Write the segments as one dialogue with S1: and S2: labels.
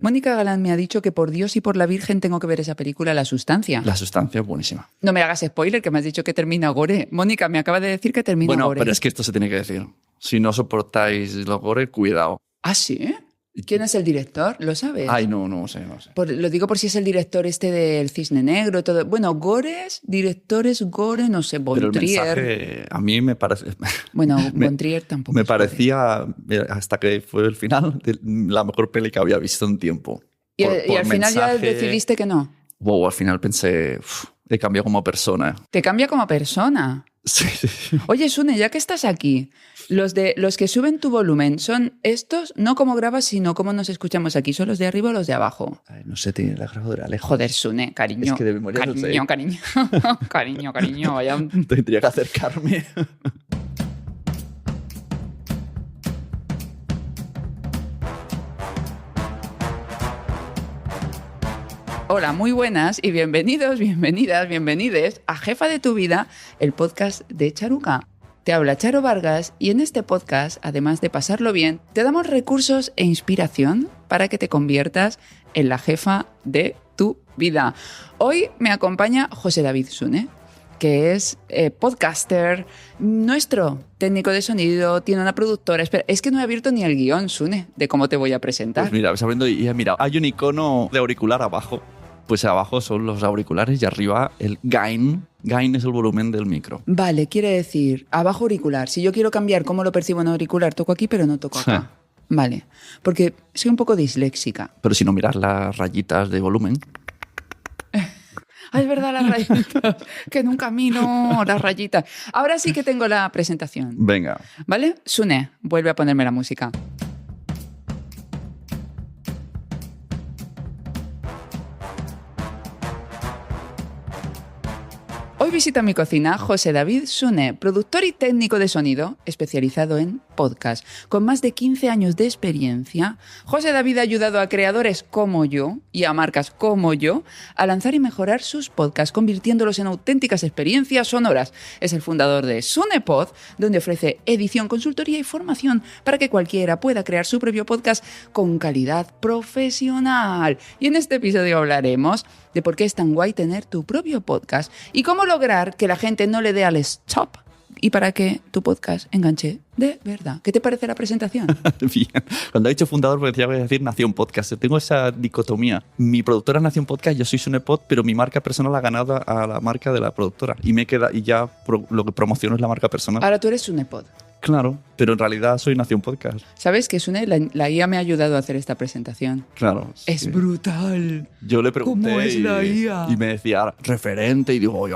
S1: Mónica Galán me ha dicho que por Dios y por la Virgen tengo que ver esa película, La Sustancia.
S2: La Sustancia es buenísima.
S1: No me hagas spoiler, que me has dicho que termina gore. Mónica, me acaba de decir que termina gore.
S2: Bueno, pero es que esto se tiene que decir. Si no soportáis los gore, cuidado.
S1: ¿Ah, sí? ¿Quién es el director? ¿Lo sabes?
S2: Ay, no sé.
S1: Lo digo por si es el director este del Cisne Negro, todo. Bueno, directores gore, no sé, Von
S2: Pero el
S1: Trier.
S2: mensaje a mí me parece...
S1: Bueno, Von Trier tampoco.
S2: Me
S1: es gore.
S2: parecía, hasta que fue el final, la mejor peli que había visto en tiempo.
S1: Y al final ya
S2: mensaje.
S1: decidiste que no.
S2: Wow, al final pensé, he cambiado como persona.
S1: Te cambia como persona.
S2: Sí.
S1: Oye, Sune, ya que estás aquí, los que suben tu volumen, ¿son estos? No como grabas, sino como nos escuchamos aquí. ¿Son los de arriba o los de abajo?
S2: Ay, no sé, tiene la grabadora lejos.
S1: Joder, Sune, cariño.
S2: Es que de memoria no sé.
S1: Cariño, vaya.
S2: Tendría que acercarme.
S1: Hola, muy buenas y bienvenides a Jefa de tu Vida, el podcast de Charuca. Te habla Charo Vargas y en este podcast, además de pasarlo bien, te damos recursos e inspiración para que te conviertas en la jefa de tu vida. Hoy me acompaña José David Sune, que es podcaster, nuestro técnico de sonido, tiene una productora. Espera, es que no he abierto ni el guión, Sune, de cómo te voy a presentar.
S2: Pues mira, ves abriendo y he mirado. Hay un icono de auricular abajo. Pues abajo son los auriculares y arriba el gain. Gain es el volumen del micro.
S1: Vale, quiere decir, abajo auricular. Si yo quiero cambiar cómo lo percibo en auricular, toco aquí, pero no toco acá. Vale, porque soy un poco disléxica.
S2: Pero si no miras las rayitas de volumen...
S1: Ah, es verdad, las rayitas. Que nunca miro las rayitas. Ahora sí que tengo la presentación.
S2: Venga.
S1: ¿Vale? Sune, vuelve a ponerme la música. Hoy visita mi cocina José David Sune, productor y técnico de sonido especializado en podcast. Con más de 15 años de experiencia, José David ha ayudado a creadores como yo y a marcas como yo a lanzar y mejorar sus podcasts, convirtiéndolos en auténticas experiencias sonoras. Es el fundador de SunePod, donde ofrece edición, consultoría y formación para que cualquiera pueda crear su propio podcast con calidad profesional. Y en este episodio hablaremos de por qué es tan guay tener tu propio podcast y cómo lograr que la gente no le dé al stop y para que tu podcast enganche de verdad. ¿Qué te parece la presentación?
S2: Bien. Cuando he dicho fundador, parecía que iba a decir Nación Podcast. Tengo esa dicotomía. Mi productora es Nación Podcast, yo soy SunePod, pero mi marca personal ha ganado a la marca de la productora. Y me queda, y ya lo que promociono es la marca personal.
S1: Ahora tú eres SunePod.
S2: Claro, pero en realidad soy Nación Podcast.
S1: ¿Sabes que Sune, la IA me ha ayudado a hacer esta presentación?
S2: Claro.
S1: Es
S2: sí.
S1: Brutal.
S2: Yo le pregunté
S1: ¿Cómo es la IA?
S2: y me decía, referente, y digo, oye,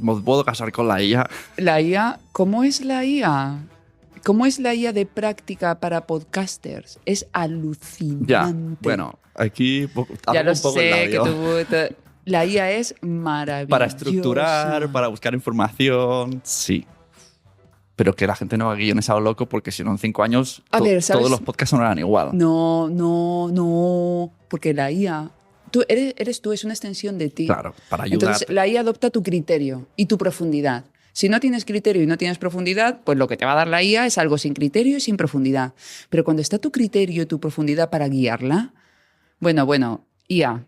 S2: me puedo casar con la IA?
S1: La IA, ¿cómo es la IA? ¿Cómo es la IA de práctica para podcasters? Es alucinante.
S2: Ya, bueno, aquí
S1: ya lo
S2: un poco
S1: sé,
S2: el
S1: que
S2: labio.
S1: la IA es maravillosa.
S2: Para estructurar, para buscar información, sí. Pero que la gente no haga guiones a lo loco, porque si no en 5 años todos los podcasts sonarán igual.
S1: No, porque la IA... Eres tú, es una extensión de ti.
S2: Claro, para ayudar.
S1: Entonces la IA adopta tu criterio y tu profundidad. Si no tienes criterio y no tienes profundidad, pues lo que te va a dar la IA es algo sin criterio y sin profundidad. Pero cuando está tu criterio y tu profundidad para guiarla, bueno, IA,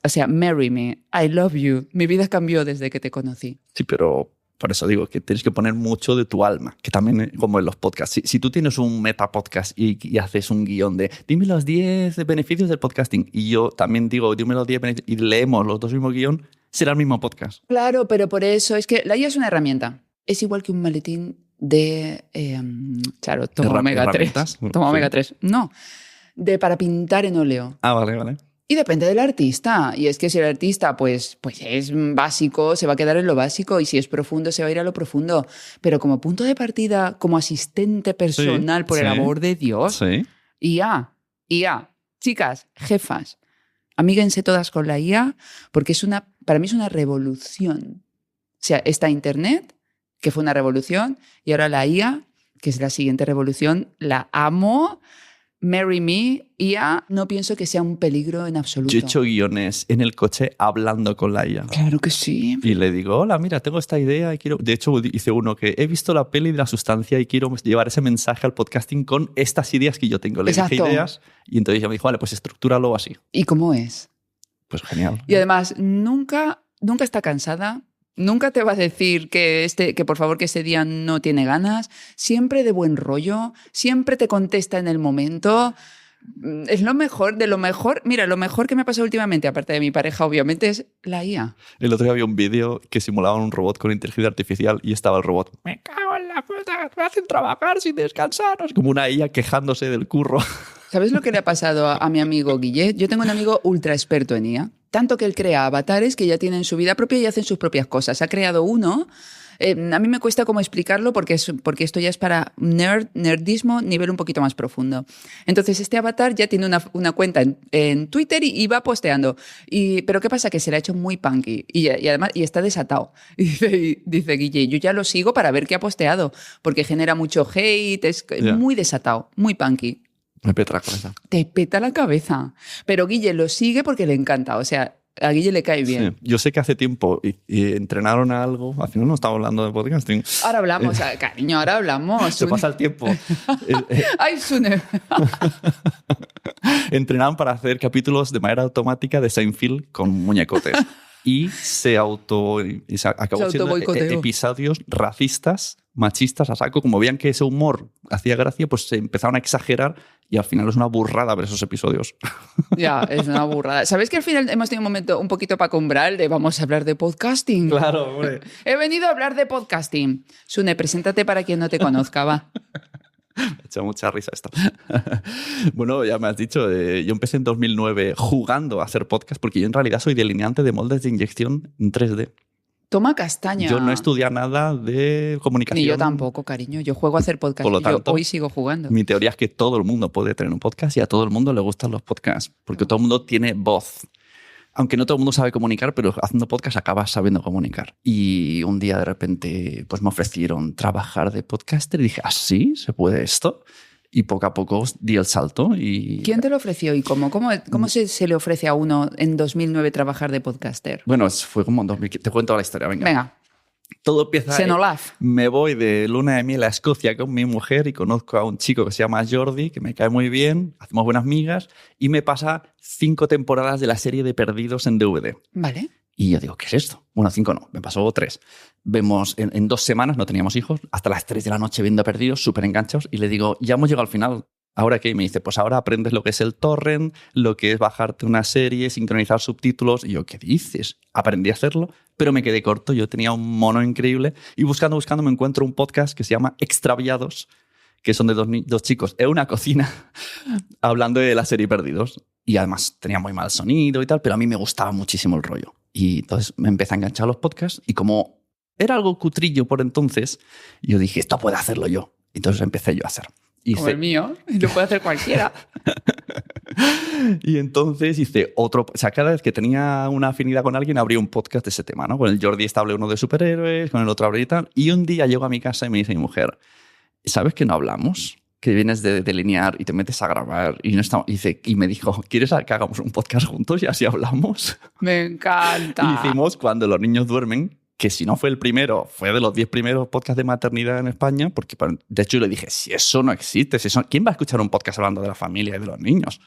S1: o sea, marry me, I love you, mi vida cambió desde que te conocí.
S2: Sí, pero por eso digo que tienes que poner mucho de tu alma, que también como en los podcasts. Si tú tienes un metapodcast y haces un guión de dime los 10 beneficios del podcasting y yo también digo dime los 10 beneficios y leemos los dos mismos guión, será el mismo podcast.
S1: Claro, pero por eso es que la IA es una herramienta. Es igual que un maletín de... claro, toma omega 3. Toma omega 3. No, para pintar en óleo.
S2: Ah, vale.
S1: Y depende del artista. Y es que si el artista pues es básico, se va a quedar en lo básico. Y si es profundo, se va a ir a lo profundo. Pero como punto de partida, como asistente personal, por el amor de Dios,
S2: sí.
S1: IA. Chicas, jefas, amíguense todas con la IA porque para mí es una revolución. O sea, está Internet, que fue una revolución, y ahora la IA, que es la siguiente revolución, la amo. Marry Me, IA, no pienso que sea un peligro en absoluto.
S2: Yo he hecho guiones en el coche hablando con la IA.
S1: Claro que sí.
S2: Y le digo, hola, mira, tengo esta idea y quiero... De hecho, hice uno que he visto la peli de La Sustancia y quiero llevar ese mensaje al podcasting con estas ideas que yo tengo. Le
S1: Exacto.
S2: dije ideas y entonces ella me dijo, vale, pues estructúralo así.
S1: ¿Y cómo es?
S2: Pues genial.
S1: Y además, nunca está cansada. Nunca te va a decir que por favor que ese día no tiene ganas. Siempre de buen rollo. Siempre te contesta en el momento. Es lo mejor, de lo mejor. Mira, lo mejor que me ha pasado últimamente, aparte de mi pareja, obviamente, es la IA.
S2: El otro día había un vídeo que simulaba un robot con inteligencia artificial y estaba el robot. Me cago en la puta, me hacen trabajar sin descansar. Es como una IA quejándose del curro.
S1: ¿Sabes lo que le ha pasado a mi amigo Guille? Yo tengo un amigo ultra experto en IA. Tanto que él crea avatares que ya tienen su vida propia y hacen sus propias cosas. Ha creado uno. A mí me cuesta como explicarlo porque esto ya es para nerdismo nivel un poquito más profundo. Entonces, este avatar ya tiene una cuenta en Twitter y va posteando. Pero ¿qué pasa? Que se le ha hecho muy punky y además está desatado. Y dice Guille, yo ya lo sigo para ver qué ha posteado porque genera mucho hate, es muy desatado, muy punky.
S2: Me peta la cabeza.
S1: Te peta la cabeza. Pero Guille lo sigue porque le encanta. O sea, a Guille le cae bien.
S2: Sí. Yo sé que hace tiempo y entrenaron a algo. Al final no estamos hablando de podcasting.
S1: Ahora hablamos, cariño, ahora hablamos.
S2: Se pasa el tiempo.
S1: ¡Ay, Sune!
S2: Entrenaron para hacer capítulos de manera automática de Seinfeld con muñecotes. Y se acabó siendo episodios racistas, machistas a saco. Como veían que ese humor hacía gracia, pues se empezaron a exagerar y al final es una burrada ver esos episodios.
S1: Ya, es una burrada. ¿Sabes que al final hemos tenido un momento un poquito para comprar de vamos a hablar de podcasting?
S2: Claro, hombre.
S1: He venido a hablar de podcasting. Sune, preséntate para quien no te conozca, va.
S2: Me ha hecho mucha risa esto. Bueno, ya me has dicho, yo empecé en 2009 jugando a hacer podcast porque yo en realidad soy delineante de moldes de inyección en 3D.
S1: Toma castaña.
S2: Yo no estudié nada de comunicación.
S1: Ni yo tampoco, cariño. Yo juego a hacer podcast.
S2: Por lo tanto,
S1: yo hoy sigo jugando.
S2: Mi teoría es que todo el mundo puede tener un podcast y a todo el mundo le gustan los podcasts porque todo el mundo tiene voz. Aunque no todo el mundo sabe comunicar, pero haciendo podcast acabas sabiendo comunicar. Y un día de repente pues me ofrecieron trabajar de podcaster y dije, ¿ah, sí? ¿Se puede esto? Y poco a poco di el salto. Y...
S1: ¿Quién te lo ofreció y cómo? ¿Cómo se le ofrece a uno en 2009 trabajar de podcaster?
S2: Bueno, fue como en 2015. Te cuento la historia, venga. Todo empieza...
S1: Senolaf.
S2: Me voy de luna de miel a Escocia con mi mujer y conozco a un chico que se llama Jordi, que me cae muy bien, hacemos buenas migas, y me pasa 5 temporadas de la serie de Perdidos en DVD.
S1: Vale.
S2: Y yo digo, ¿qué es esto? Bueno, 5 no, me pasó 3. Vemos en 2 semanas, no teníamos hijos, hasta las 3 de la noche viendo Perdidos, súper enganchados, y le digo, ya hemos llegado al final. ¿Ahora qué? Y me dice, pues ahora aprendes lo que es el torrent, lo que es bajarte una serie, sincronizar subtítulos. Y yo, ¿qué dices? Aprendí a hacerlo, pero me quedé corto. Yo tenía un mono increíble y buscando me encuentro un podcast que se llama Extraviados, que son de dos chicos en una cocina hablando de la serie Perdidos. Y además tenía muy mal sonido y tal, pero a mí me gustaba muchísimo el rollo. Y entonces me empecé a enganchar a los podcasts y como era algo cutrillo por entonces, yo dije, esto puedo hacerlo yo. Entonces empecé yo a hacer.
S1: Como el mío, lo puede hacer cualquiera.
S2: Y entonces hice otro... O sea, cada vez que tenía una afinidad con alguien, abría un podcast de ese tema, ¿no? Con el Jordi hablé uno de superhéroes, con el otro hablé y tal. Y un día llego a mi casa y me dice mi mujer, ¿sabes que no hablamos? Que vienes de delinear y te metes a grabar. Y, no estamos, y me dijo, ¿quieres que hagamos un podcast juntos y así hablamos?
S1: Me encanta.
S2: Y hicimos Cuando los niños duermen, que si no fue el primero, fue de los 10 primeros podcasts de maternidad en España, porque de hecho yo le dije, si eso no existe, ¿quién va a escuchar un podcast hablando de la familia y de los niños?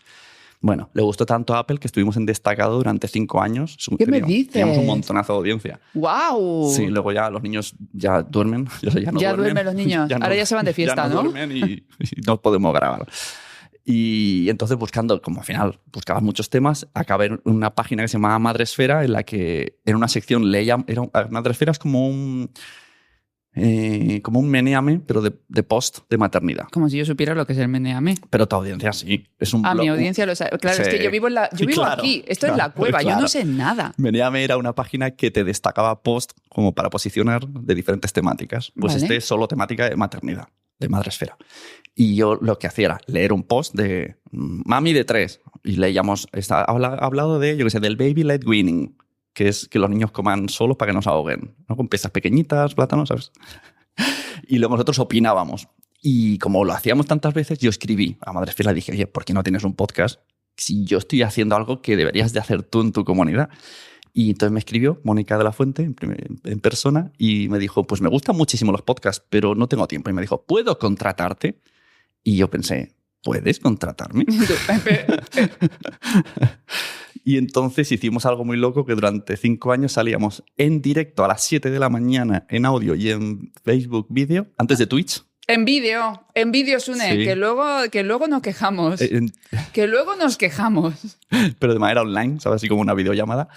S2: Bueno, le gustó tanto a Apple que estuvimos en destacado durante 5 años.
S1: ¿Qué me dices?
S2: Teníamos un montonazo de audiencia.
S1: ¡Wow!
S2: Sí, luego ya los niños ya duermen. Ya duermen
S1: los niños. Ahora ya se van de fiesta,
S2: ya no duermen y no podemos grabar. Y entonces buscando, como al final buscabas muchos temas, acabé en una página que se llamaba Madresfera, en la que en una sección Madresfera es como un meneame, pero de post de maternidad.
S1: Como si yo supiera lo que es el meneame.
S2: Pero tu audiencia sí. Es un
S1: mi audiencia lo sabe. Claro, sí. Es que yo vivo aquí. Esto es la cueva. Claro. Yo no sé nada.
S2: Meneame era una página que te destacaba post como para posicionar de diferentes temáticas. Pues
S1: vale.
S2: es solo temática de maternidad, de Madresfera. Y yo lo que hacía era leer un post de Mami de 3 y leíamos, hablado de, yo qué sé, del baby led weaning, que es que los niños coman solos para que no se ahoguen, ¿no? Con piezas pequeñitas, plátanos, ¿sabes? Y luego nosotros opinábamos. Y como lo hacíamos tantas veces, yo escribí a Madresfera, dije, oye, ¿por qué no tienes un podcast? Si yo estoy haciendo algo que deberías de hacer tú en tu comunidad. Y entonces me escribió Mónica de la Fuente en persona y me dijo, pues me gustan muchísimo los podcasts, pero no tengo tiempo. Y me dijo, ¿puedo contratarte? Y yo pensé, ¿puedes contratarme? Y entonces hicimos algo muy loco que durante 5 años salíamos en directo a las 7 de la mañana en audio y en Facebook vídeo, antes de Twitch.
S1: En vídeo, Sune,
S2: Sí.
S1: que luego nos quejamos. Que luego nos quejamos.
S2: Pero de manera online, ¿sabes? Así como una videollamada.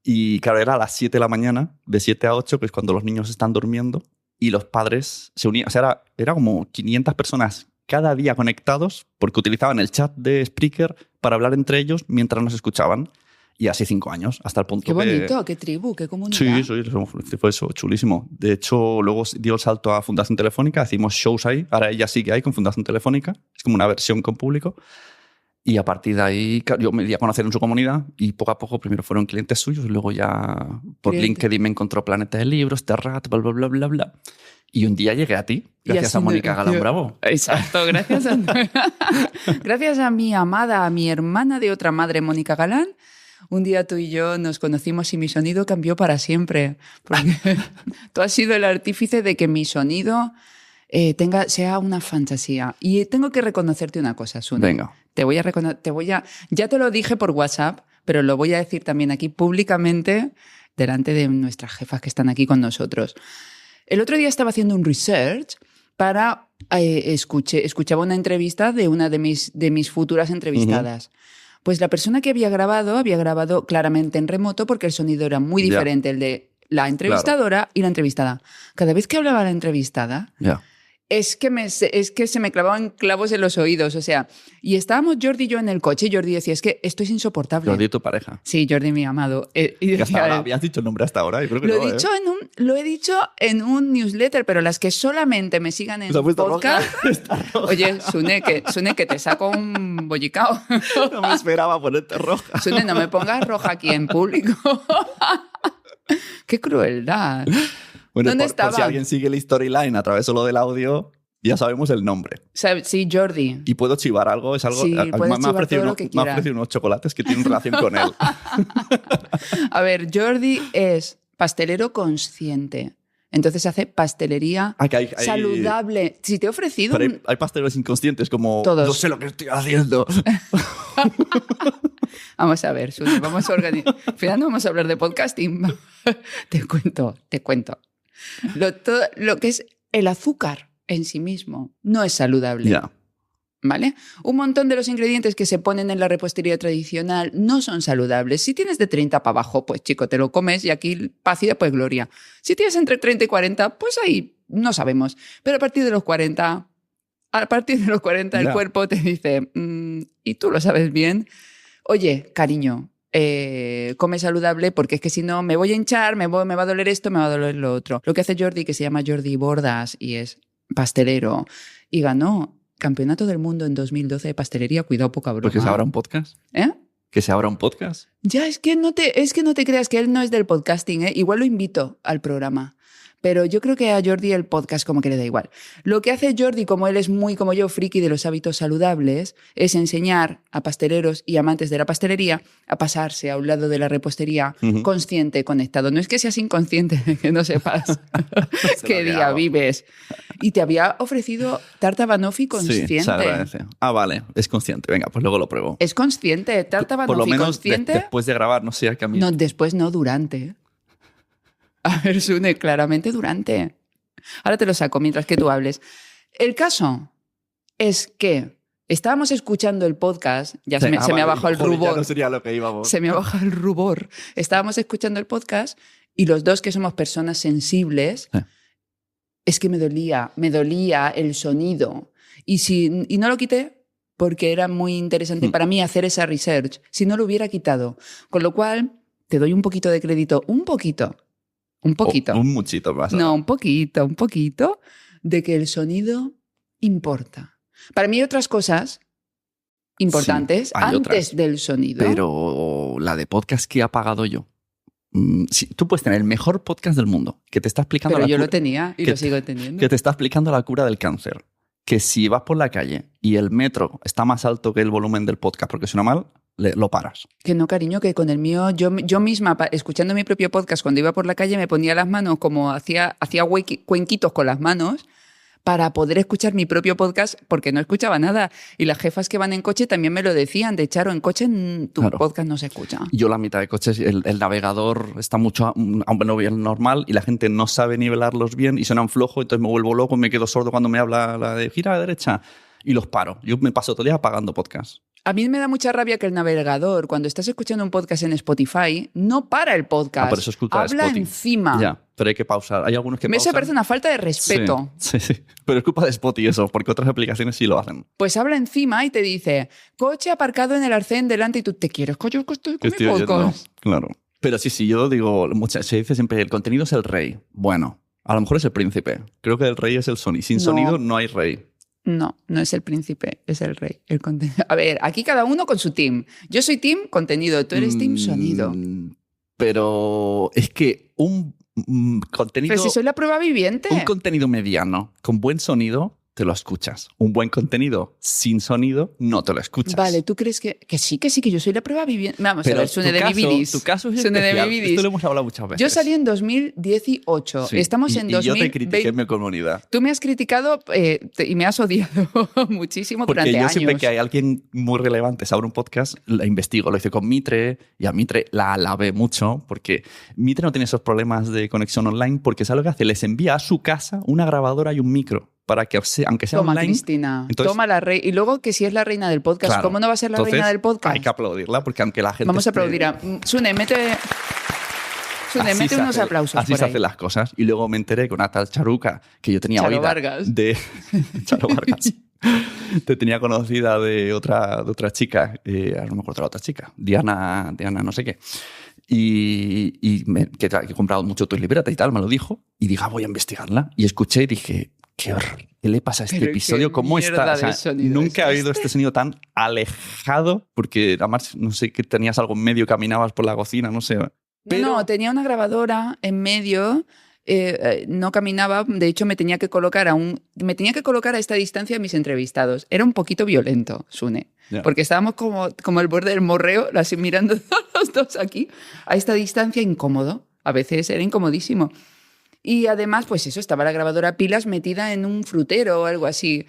S2: Y claro, era a las 7 de la mañana, de 7 a 8, que es cuando los niños están durmiendo, y los padres se unían. O sea, era como 500 personas cada día conectados porque utilizaban el chat de Spreaker para hablar entre ellos mientras nos escuchaban. Y así 5 años, hasta el punto
S1: Qué
S2: que...
S1: bonito, qué tribu, qué comunidad.
S2: Sí, fue eso, chulísimo. De hecho, luego dio el salto a Fundación Telefónica, hicimos shows ahí, ahora ella sí que hay con Fundación Telefónica, es como una versión con público. Y a partir de ahí, claro, yo me di a conocer en su comunidad y poco a poco primero fueron clientes suyos, luego ya por LinkedIn me encontró Planeta de Libros, Terrat, bla, bla, bla, bla, bla. Y un día llegué a ti, gracias a Mónica Galán Bravo.
S1: Exacto, gracias a, gracias a mi amada, a mi hermana de otra madre, Mónica Galán. Un día tú y yo nos conocimos y mi sonido cambió para siempre. Porque tú has sido el artífice de que mi sonido sea una fantasía. Y tengo que reconocerte una cosa, Sune.
S2: Venga.
S1: Ya te lo dije por WhatsApp, pero lo voy a decir también aquí públicamente delante de nuestras jefas que están aquí con nosotros. El otro día estaba haciendo un research para... escuchaba una entrevista de una de mis futuras entrevistadas. Pues la persona que había grabado claramente en remoto porque el sonido era muy diferente, el de la entrevistadora y la entrevistada. Cada vez que hablaba la entrevistada... Es que se me clavaban clavos en los oídos, o sea, y estábamos Jordi y yo en el coche y Jordi decía, es que esto es insoportable.
S2: Jordi, tu pareja.
S1: Sí, Jordi, mi amado. Y
S2: Que
S1: decía,
S2: hasta ahora habías dicho el nombre hasta ahora, yo creo que
S1: lo he dicho en un newsletter, pero las que solamente me sigan en podcast... Oye, Sune, que te saco un bollicao.
S2: No me esperaba ponerte roja.
S1: Sune, no me pongas roja aquí en público. ¡Qué crueldad!
S2: Bueno,
S1: ¿Dónde
S2: por
S1: estaba?
S2: si alguien sigue el storyline a través solo del audio, ya sabemos el nombre.
S1: Sí, Jordi.
S2: ¿Y puedo chivar algo? Es algo.
S1: Sí, puedes
S2: me ha ofrecido
S1: todo lo que
S2: me ha
S1: quieras.
S2: ofrecido unos chocolates que tienen relación con él.
S1: A ver, Jordi es pastelero consciente. Entonces hace pastelería saludable. Si te he ofrecido...
S2: Pero hay pasteleros inconscientes como...
S1: Todos.
S2: No sé lo que estoy haciendo.
S1: Vamos a ver, Sune, vamos a organizar... Al final no vamos a hablar de podcasting. Te cuento. Lo que es el azúcar en sí mismo no es saludable.
S2: Ya.
S1: ¿Vale? Un montón de los ingredientes que se ponen en la repostería tradicional no son saludables. Si tienes de 30 para abajo, pues chico, te lo comes y aquí paz y después gloria. Si tienes entre 30 y 40, pues ahí no sabemos. Pero a partir de los 40 el cuerpo te dice, y tú lo sabes bien, oye, cariño, come saludable porque es que si no me voy a hinchar, me va a doler esto, me va a doler lo otro. Lo que hace Jordi, que se llama Jordi Bordas y es pastelero, y ganó Campeonato del Mundo en 2012 de pastelería, cuidado, poca broma.
S2: ¿Porque se abra un podcast?
S1: ¿Eh?
S2: ¿Que se abra un podcast?
S1: Ya, es que no te creas que él no es del podcasting, ¿eh? Igual lo invito al programa. Pero yo creo que a Jordi el podcast como que le da igual. Lo que hace Jordi, como él es muy como yo, friki de los hábitos saludables, es enseñar a pasteleros y amantes de la pastelería a pasarse a un lado de la repostería consciente, conectado. No es que seas inconsciente, que no sepas qué día vives. Y te había ofrecido tarta banoffee consciente.
S2: Sí, se agradece. Ah, vale, es consciente. Venga, pues luego lo pruebo.
S1: Es consciente, tarta
S2: Por lo
S1: banoffee
S2: menos
S1: consciente.
S2: después de grabar, no sé a qué a mí.
S1: No, después no, durante. A ver, Sune, claramente durante. Ahora te lo saco mientras que tú hables. El caso es que estábamos escuchando el podcast, ya se me ha bajado el rubor.
S2: Ya no sería lo que íbamos.
S1: Se me ha bajado el rubor. Estábamos escuchando el podcast y los dos que somos personas sensibles, es que me dolía el sonido. Y no lo quité porque era muy interesante para mí hacer esa research. Si no lo hubiera quitado. Con lo cual, te doy un poquito de crédito. Un poquito.
S2: Un muchito más.
S1: No, un poquito de que el sonido importa. Para mí hay otras cosas importantes antes del sonido.
S2: Pero la de podcast que he apagado yo. Tú puedes tener el mejor podcast del mundo que te está explicando
S1: Pero yo lo tenía y lo sigo teniendo.
S2: Que te está explicando la cura del cáncer. que si vas por la calle y el metro está más alto que el volumen del podcast porque suena mal, lo paras.
S1: Que no, cariño, que con el mío, yo misma, escuchando mi propio podcast, cuando iba por la calle me ponía las manos como hacía cuenquitos con las manos para poder escuchar mi propio podcast porque no escuchaba nada. Y las jefas que van en coche también me lo decían, de Charo, en coche tu podcast no se escucha.
S2: Yo la mitad de coches, el navegador está mucho a un nivel normal y la gente no sabe nivelarlos bien y suenan flojo, entonces me vuelvo loco, me quedo sordo cuando me habla la de gira a la derecha y los paro. Yo me paso todo el día apagando podcasts.
S1: A mí me da mucha rabia que el navegador, cuando estás escuchando un podcast en Spotify, no para el podcast.
S2: Por eso es culpa de
S1: habla
S2: Spotify.
S1: encima.
S2: Ya, pero hay que pausar. Hay algunos que pausan.
S1: Eso parece una falta de respeto.
S2: Sí. Pero es culpa de Spotify eso, porque otras aplicaciones sí lo hacen.
S1: Pues habla encima y te dice, coche aparcado en el arcén delante y tú, ¿te quieres que yo estoy con mi podcast?
S2: Oyendo. Claro. Pero sí, yo digo, se dice siempre, el contenido es el rey. Bueno, a lo mejor es el príncipe. Creo que el rey es el Sony. Sin sonido no hay rey.
S1: No, no es el príncipe, es el rey. El contenido. A ver, aquí cada uno con su team. Yo soy team contenido, tú eres team sonido.
S2: Pero es que un contenido...
S1: Pero si soy la prueba viviente.
S2: Un contenido mediano con buen sonido te lo escuchas. Un buen contenido sin sonido no te lo escuchas.
S1: Vale, ¿tú crees que sí, que yo soy la prueba viviente? Vamos a ver, Sune de mi vidis.
S2: Tu caso es
S1: Sune
S2: especial.
S1: de mi vidis.
S2: Esto lo hemos hablado muchas veces.
S1: Yo salí en 2018.
S2: Sí.
S1: Estamos en 2020.
S2: Y yo te critiqué en mi comunidad.
S1: Tú me has criticado y me has odiado muchísimo durante
S2: años. Porque yo siempre
S1: años.
S2: que hay alguien muy relevante sobre un podcast, la investigo. Lo hice con Mitre y a Mitre la alabé mucho porque Mitre no tiene esos problemas de conexión online porque ¿sabe lo que hace? Les envía a su casa una grabadora y un micro. Para que, aunque sea
S1: Toma,
S2: online...
S1: Cristina,
S2: entonces,
S1: toma la reina. Y luego que si es la reina del podcast,
S2: claro,
S1: ¿cómo no va a ser la reina del podcast?
S2: Hay que aplaudirla porque aunque la gente...
S1: Vamos a aplaudir a... Sune, mete unos aplausos
S2: Así
S1: por
S2: se
S1: ahí.
S2: hacen las cosas. Y luego me enteré con una tal Charuca que yo tenía
S1: Charo
S2: oída
S1: Vargas.
S2: de... Charo Vargas. Te tenía conocida de otra chica, no me acuerdo la otra chica, Diana no sé qué. Que he comprado mucho tus libretas y tal, me lo dijo. Y dije, voy a investigarla. Y escuché y dije... ¿Qué le pasa a este episodio? ¿Cómo está? O sea, nunca he oído este sonido tan alejado, porque además, no sé, que tenías algo en medio, caminabas por la cocina, no sé. Pero...
S1: No, tenía una grabadora en medio, no caminaba, de hecho me tenía que colocar a esta distancia de mis entrevistados. Era un poquito violento, Sune, porque estábamos como el borde del morreo, así mirando los dos aquí, a esta distancia incómodo. A veces era incomodísimo. Y además, pues eso, estaba la grabadora a pilas metida en un frutero o algo así.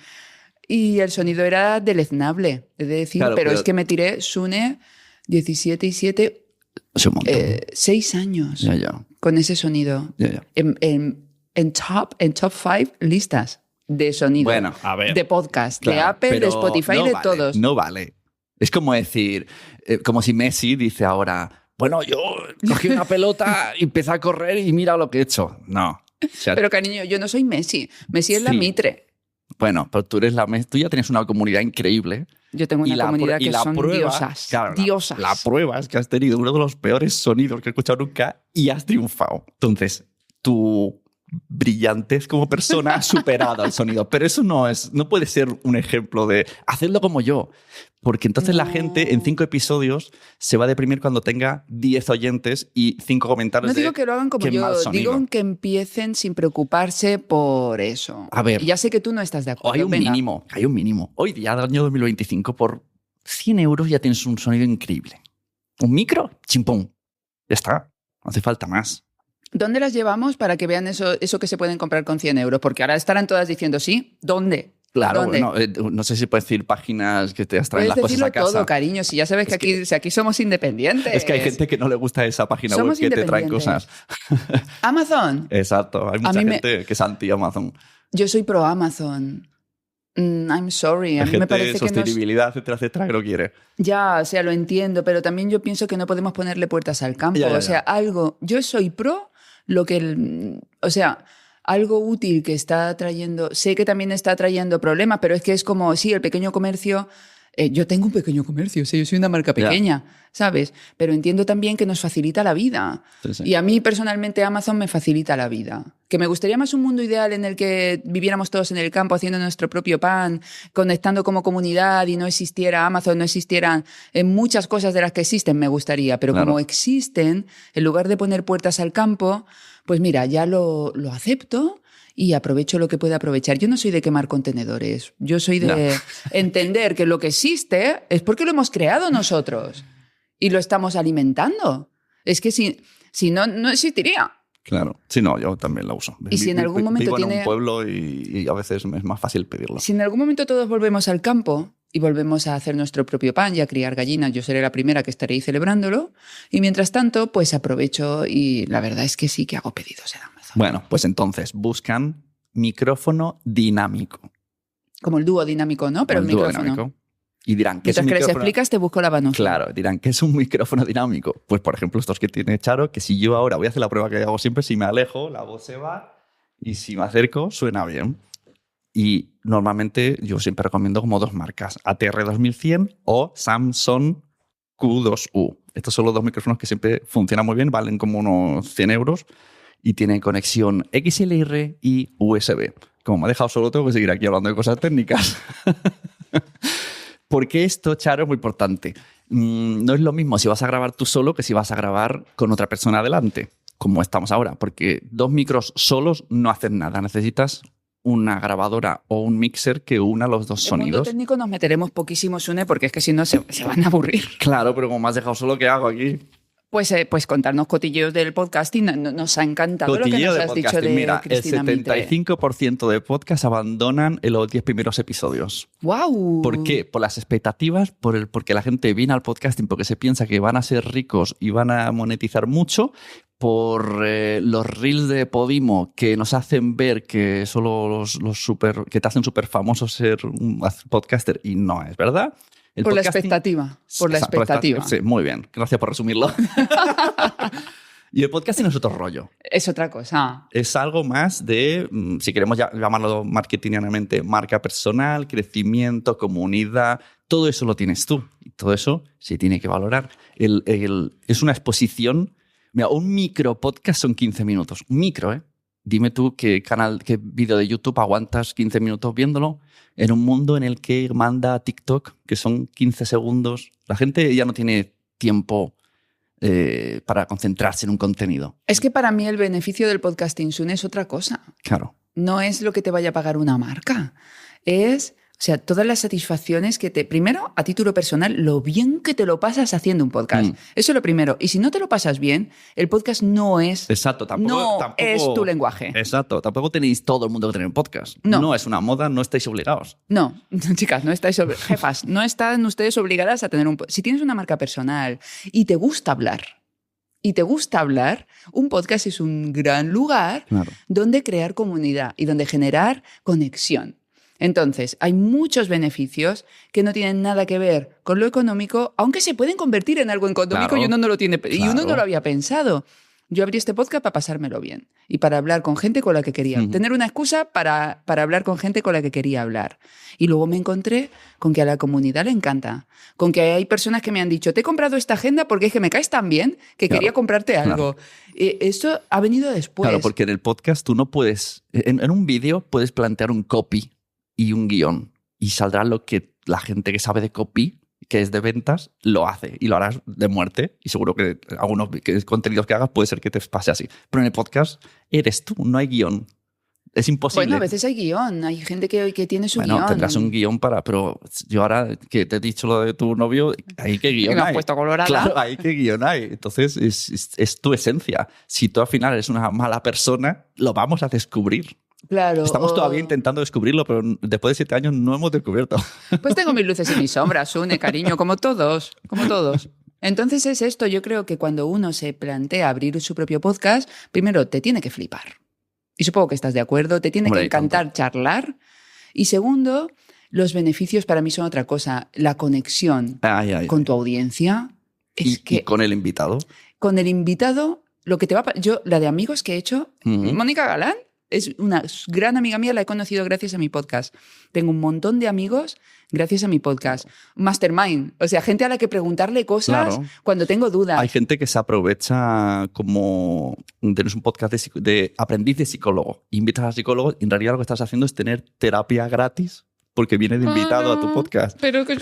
S1: Y el sonido era deleznable, es decir,
S2: claro,
S1: pero es que me tiré, Sune, 17 y 7, 6 años con ese sonido.
S2: Ya.
S1: En top 5 listas de sonido.
S2: Bueno, a ver.
S1: De podcast,
S2: claro,
S1: de Apple, de Spotify,
S2: no
S1: de
S2: vale,
S1: todos.
S2: No vale. Es como decir, como si Messi dice ahora... Bueno, yo cogí una pelota y empecé a correr y mira lo que he hecho. No. O sea,
S1: pero cariño, yo no soy Messi. Messi es la Mitre.
S2: Bueno, pero tú ya tienes una comunidad increíble.
S1: Yo tengo una comunidad que son diosas.
S2: Claro,
S1: diosas.
S2: La prueba es que has tenido uno de los peores sonidos que he escuchado nunca y has triunfado. Entonces, tu brillantez como persona ha superado el sonido. Pero eso no puede ser un ejemplo de hacedlo como yo. Porque entonces la gente en 5 episodios se va a deprimir cuando tenga 10 oyentes y 5 comentarios.
S1: No digo que lo hagan como yo, digo que empiecen sin preocuparse por eso.
S2: A ver.
S1: Y ya sé que tú no estás de acuerdo.
S2: Hay un mínimo. Hoy día, del año 2025, por 100 euros ya tienes un sonido increíble. Un micro, chimpón. Ya está. No hace falta más.
S1: ¿Dónde las llevamos para que vean eso que se pueden comprar con 100 euros? Porque ahora estarán todas diciendo, sí, ¿dónde?
S2: Claro,
S1: ¿dónde?
S2: Bueno, no sé si puedes decir páginas que te traen las cosas a casa.
S1: Todo, cariño, si ya sabes que aquí somos independientes.
S2: Es que hay gente que no le gusta esa página web que te traen cosas.
S1: Amazon.
S2: Exacto, hay mucha gente que es anti-Amazon.
S1: Yo soy pro Amazon. I'm sorry, a mí me parece que
S2: sostenibilidad, etcétera, que no quiere.
S1: Ya, o sea, lo entiendo, pero también yo pienso que no podemos ponerle puertas al campo.
S2: Ya.
S1: O sea, yo soy pro algo útil que está trayendo, sé que también está trayendo problemas, pero es que es como, sí, el pequeño comercio, yo tengo un pequeño comercio, sí, yo soy una marca pequeña, ¿sabes? Pero entiendo también que nos facilita la vida. Sí. Y a mí personalmente Amazon me facilita la vida. Que me gustaría más un mundo ideal en el que viviéramos todos en el campo haciendo nuestro propio pan, conectando como comunidad y no existiera Amazon, no existieran muchas cosas de las que existen, me gustaría. Pero claro, como existen, en lugar de poner puertas al campo, pues mira, ya lo acepto y aprovecho lo que pueda aprovechar. Yo no soy de quemar contenedores. Yo soy de entender que lo que existe es porque lo hemos creado nosotros y lo estamos alimentando. Es que si no, no existiría.
S2: Claro. Sí, no, yo también la uso.
S1: Y si en algún momento
S2: vivo en un pueblo y a veces es más fácil pedirlo.
S1: Si en algún momento todos volvemos al campo y volvemos a hacer nuestro propio pan y a criar gallinas, yo seré la primera que estaré ahí celebrándolo. Y mientras tanto, pues aprovecho y la verdad es que sí que hago pedidos en Amazon.
S2: Bueno, pues entonces buscan micrófono dinámico.
S1: Como el dúo dinámico, ¿no? Pero el micrófono. Dinámico.
S2: Y dirán, ¿qué es un
S1: mientras que
S2: micrófono?
S1: les explicas, te busco la mano.
S2: Claro, dirán, ¿qué es un micrófono dinámico? Pues, por ejemplo, estos que tiene Charo, que si yo ahora voy a hacer la prueba que hago siempre, si me alejo, la voz se va, y si me acerco, suena bien. Y normalmente yo siempre recomiendo como 2 marcas, ATR 2100 o Samsung Q2U. Estos son los 2 micrófonos que siempre funcionan muy bien, valen como unos 100 euros y tienen conexión XLR y USB. Como me ha dejado solo, tengo que seguir aquí hablando de cosas técnicas. Porque esto, Charo, es muy importante. No es lo mismo si vas a grabar tú solo que si vas a grabar con otra persona adelante, como estamos ahora. Porque 2 micros solos no hacen nada. Necesitas una grabadora o un mixer que una los 2 sonidos. En el mundo
S1: técnico nos meteremos poquísimo, Sune, porque es que si no se van a aburrir.
S2: Claro, pero como me has dejado solo, ¿qué hago aquí?
S1: Pues contarnos cotilleos del podcasting. Nos ha encantado
S2: Cotilleo
S1: lo que nos has dicho de
S2: Mira,
S1: Cristina
S2: el 75% de podcasts abandonan en los 10 primeros episodios.
S1: ¡Wow!
S2: ¿Por qué? Por las expectativas, porque la gente viene al podcasting porque se piensa que van a ser ricos y van a monetizar mucho, por los reels de Podimo que nos hacen ver que solo que te hacen súper famosos ser un podcaster, y no es verdad.
S1: Por la expectativa.
S2: Sí, muy bien. Gracias por resumirlo. Y el podcasting es otro rollo.
S1: Es otra cosa.
S2: Es algo más de, si queremos llamarlo marketingianamente, marca personal, crecimiento, comunidad. Todo eso lo tienes tú. Y todo eso se tiene que valorar. Es una exposición. Mira, un micro podcast son 15 minutos. Un micro, ¿eh? Dime tú qué vídeo de YouTube aguantas 15 minutos viéndolo en un mundo en el que manda TikTok, que son 15 segundos. La gente ya no tiene tiempo para concentrarse en un contenido.
S1: Es que para mí el beneficio del podcasting, Sune, es otra cosa.
S2: Claro.
S1: No es lo que te vaya a pagar una marca. Es... O sea, todas las satisfacciones que primero, a título personal, lo bien que te lo pasas haciendo un podcast. Eso es lo primero. Y si no te lo pasas bien, el podcast no es...
S2: Exacto. Tampoco
S1: es tu lenguaje.
S2: Exacto. Tampoco tenéis todo el mundo que tener un podcast. No es una moda, no estáis obligados.
S1: No, chicas, no estáis jefas, no están ustedes obligadas a tener un podcast. Si tienes una marca personal y te gusta hablar, un podcast es un gran lugar donde crear comunidad y donde generar conexión. Entonces, hay muchos beneficios que no tienen nada que ver con lo económico, aunque se pueden convertir en algo económico y uno no lo tiene y uno no lo había pensado. Yo abrí este podcast para pasármelo bien y para hablar con gente con la que quería. Tener una excusa para hablar con gente con la que quería hablar. Y luego me encontré con que a la comunidad le encanta. Con que hay personas que me han dicho, te he comprado esta agenda porque es que me caes tan bien que quería comprarte algo. Esto ha venido después.
S2: Claro, porque en el podcast tú no puedes... En un vídeo puedes plantear un copy y un guión, y saldrá lo que la gente que sabe de copy, que es de ventas, lo hace, y lo harás de muerte, y seguro que algunos contenidos que hagas puede ser que te pase así. Pero en el podcast eres tú, no hay guión. Es imposible.
S1: Bueno, a veces hay guión, hay gente que tiene su guión.
S2: Bueno, tendrás un guión pero yo ahora que te he dicho lo de tu novio, ahí qué guión
S1: me
S2: hay.
S1: has puesto colorada.
S2: Claro, ahí qué guión hay. Entonces es tu esencia. Si tú al final eres una mala persona, lo vamos a descubrir.
S1: Claro.
S2: Estamos todavía intentando descubrirlo, pero después de 7 años no hemos descubierto.
S1: Pues tengo mis luces y mis sombras, Sune, cariño, como todos. Entonces es esto, yo creo que cuando uno se plantea abrir su propio podcast, primero te tiene que flipar. Y supongo que estás de acuerdo, te tiene que encantar charlar. Y segundo, los beneficios para mí son otra cosa. La conexión con tu audiencia.
S2: ¿Y con el invitado?
S1: Con el invitado, lo que te va a... Yo, la de amigos que he hecho, Mónica Galán, es una gran amiga mía, la he conocido gracias a mi podcast. Tengo un montón de amigos gracias a mi podcast. Mastermind, o sea, gente a la que preguntarle cosas cuando tengo dudas.
S2: Hay gente que se aprovecha como... Tienes un podcast de aprendiz de psicólogo. Invitas a psicólogos y en realidad lo que estás haciendo es tener terapia gratis porque viene de invitado a tu podcast.
S1: Pero que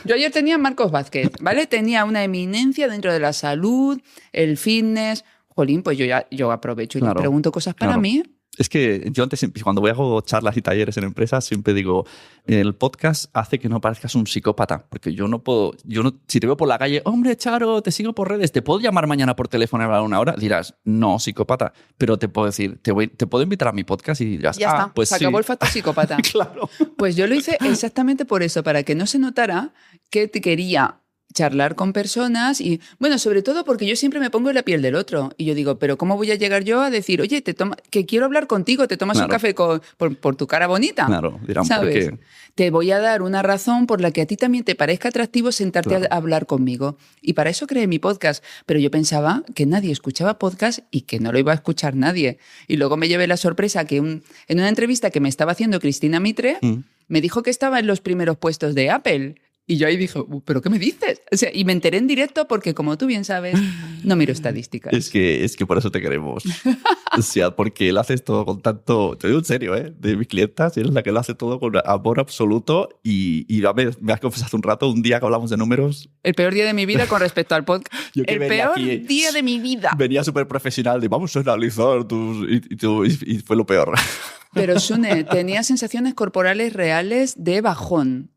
S1: yo ayer tenía a Marcos Vázquez, ¿vale? Tenía una eminencia dentro de la salud, el fitness... Jolín, pues yo aprovecho y le pregunto cosas para mí.
S2: Es que yo antes, cuando voy a hago charlas y talleres en empresas, siempre digo, el podcast hace que no parezcas un psicópata, porque yo no puedo, si te veo por la calle, hombre, Charo, te sigo por redes, ¿te puedo llamar mañana por teléfono y hablar una hora? Dirás, no, psicópata, pero te puedo decir, te puedo invitar a mi podcast y dirás,
S1: ya está,
S2: pues
S1: se acabó el factor psicópata.
S2: Claro.
S1: Pues yo lo hice exactamente por eso, para que no se notara que te quería charlar con personas y, bueno, sobre todo porque yo siempre me pongo en la piel del otro y yo digo, pero ¿cómo voy a llegar yo a decir, oye, que quiero hablar contigo, te tomas un café por tu cara bonita?
S2: Claro, dirán,
S1: ¿sabes?
S2: ¿por qué?
S1: Te voy a dar una razón por la que a ti también te parezca atractivo sentarte a hablar conmigo. Y para eso creé mi podcast, pero yo pensaba que nadie escuchaba podcast y que no lo iba a escuchar nadie. Y luego me llevé la sorpresa que en una entrevista que me estaba haciendo Cristina Mitre, me dijo que estaba en los primeros puestos de Apple. Y yo ahí dije, ¿pero qué me dices? O sea, y me enteré en directo porque, como tú bien sabes, no miro estadísticas.
S2: Es que por eso te queremos. O sea, porque lo haces todo con tanto... Te digo en serio, ¿eh? De mis clientas, eres la que lo hace todo con amor absoluto y me has confesado un rato, un día que hablamos de números...
S1: El peor día de mi vida con respecto al podcast. El peor día de mi vida.
S2: Venía súper profesional de vamos a analizar tus... Y fue lo peor.
S1: Pero, Sune, tenía sensaciones corporales reales de bajón.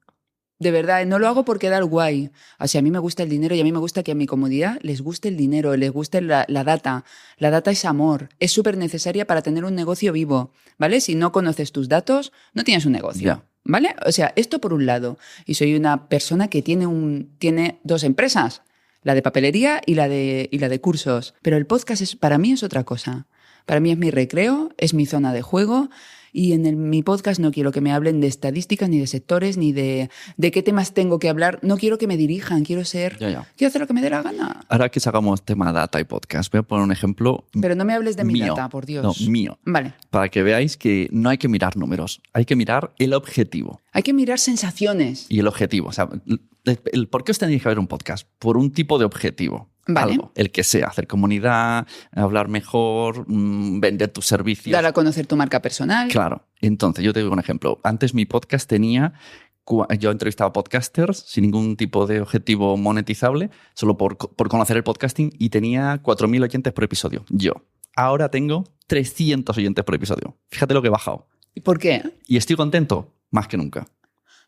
S1: De verdad, no lo hago por quedar guay. O sea, a mí me gusta el dinero y a mí me gusta que a mi comunidad les guste el dinero, les guste la data. La data es amor, es súper necesaria para tener un negocio vivo, ¿vale? Si no conoces tus datos, no tienes un negocio, ¿vale? O sea, esto por un lado. Y soy una persona que tiene dos empresas, la de papelería y la de cursos. Pero el podcast para mí es otra cosa. Para mí es mi recreo, es mi zona de juego. Y en mi podcast no quiero que me hablen de estadísticas, ni de sectores, ni de qué temas tengo que hablar. No quiero que me dirijan, quiero hacer lo que me dé la gana.
S2: Ahora que sacamos tema data y podcast, voy a poner un ejemplo.
S1: Pero no me hables de mi
S2: mío.
S1: data, por Dios.
S2: No, mío.
S1: Vale.
S2: Para que veáis que no hay que mirar números, hay que mirar el objetivo.
S1: Hay que mirar sensaciones.
S2: Y el objetivo. O sea, ¿por qué os tenéis que ver un podcast? Por un tipo de objetivo.
S1: Vale.
S2: Algo, el que sea, hacer comunidad, hablar mejor, vender tus servicios.
S1: Dar a conocer tu marca personal.
S2: Claro. Entonces, yo te digo un ejemplo. Antes mi podcast yo entrevistaba podcasters sin ningún tipo de objetivo monetizable, solo por conocer el podcasting, y tenía 4.000 oyentes por episodio. Yo. Ahora tengo 300 oyentes por episodio. Fíjate lo que he bajado.
S1: ¿Y por qué?
S2: Y estoy contento más que nunca.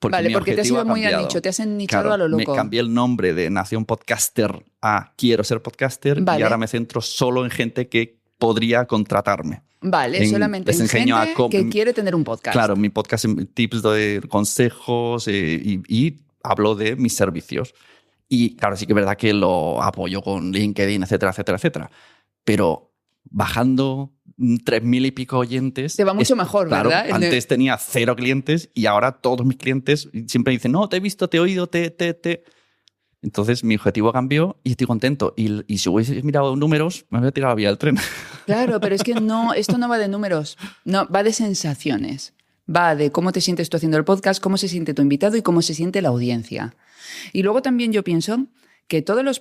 S1: Porque te has ido muy al nicho, te has nichado
S2: claro,
S1: a lo loco.
S2: Me cambié el nombre de Nación Podcaster a Quiero ser podcaster, y ahora me centro solo en gente que podría contratarme.
S1: Vale, solamente en gente que quiere tener un podcast.
S2: Claro, mi podcast, tips de consejos y hablo de mis servicios. Y claro, sí que es verdad que lo apoyo con LinkedIn, etcétera, etcétera, etcétera. Pero bajando 3.000 y pico oyentes...
S1: Te va mucho mejor,
S2: claro,
S1: ¿verdad?
S2: Antes tenía 0 clientes y ahora todos mis clientes siempre dicen, no, te he visto, te he oído, Entonces mi objetivo cambió y estoy contento. Y si hubiese mirado números, me había tirado la vía del tren.
S1: Claro, pero es que esto no va de números, no, va de sensaciones. Va de cómo te sientes tú haciendo el podcast, cómo se siente tu invitado y cómo se siente la audiencia. Y luego también yo pienso que todos los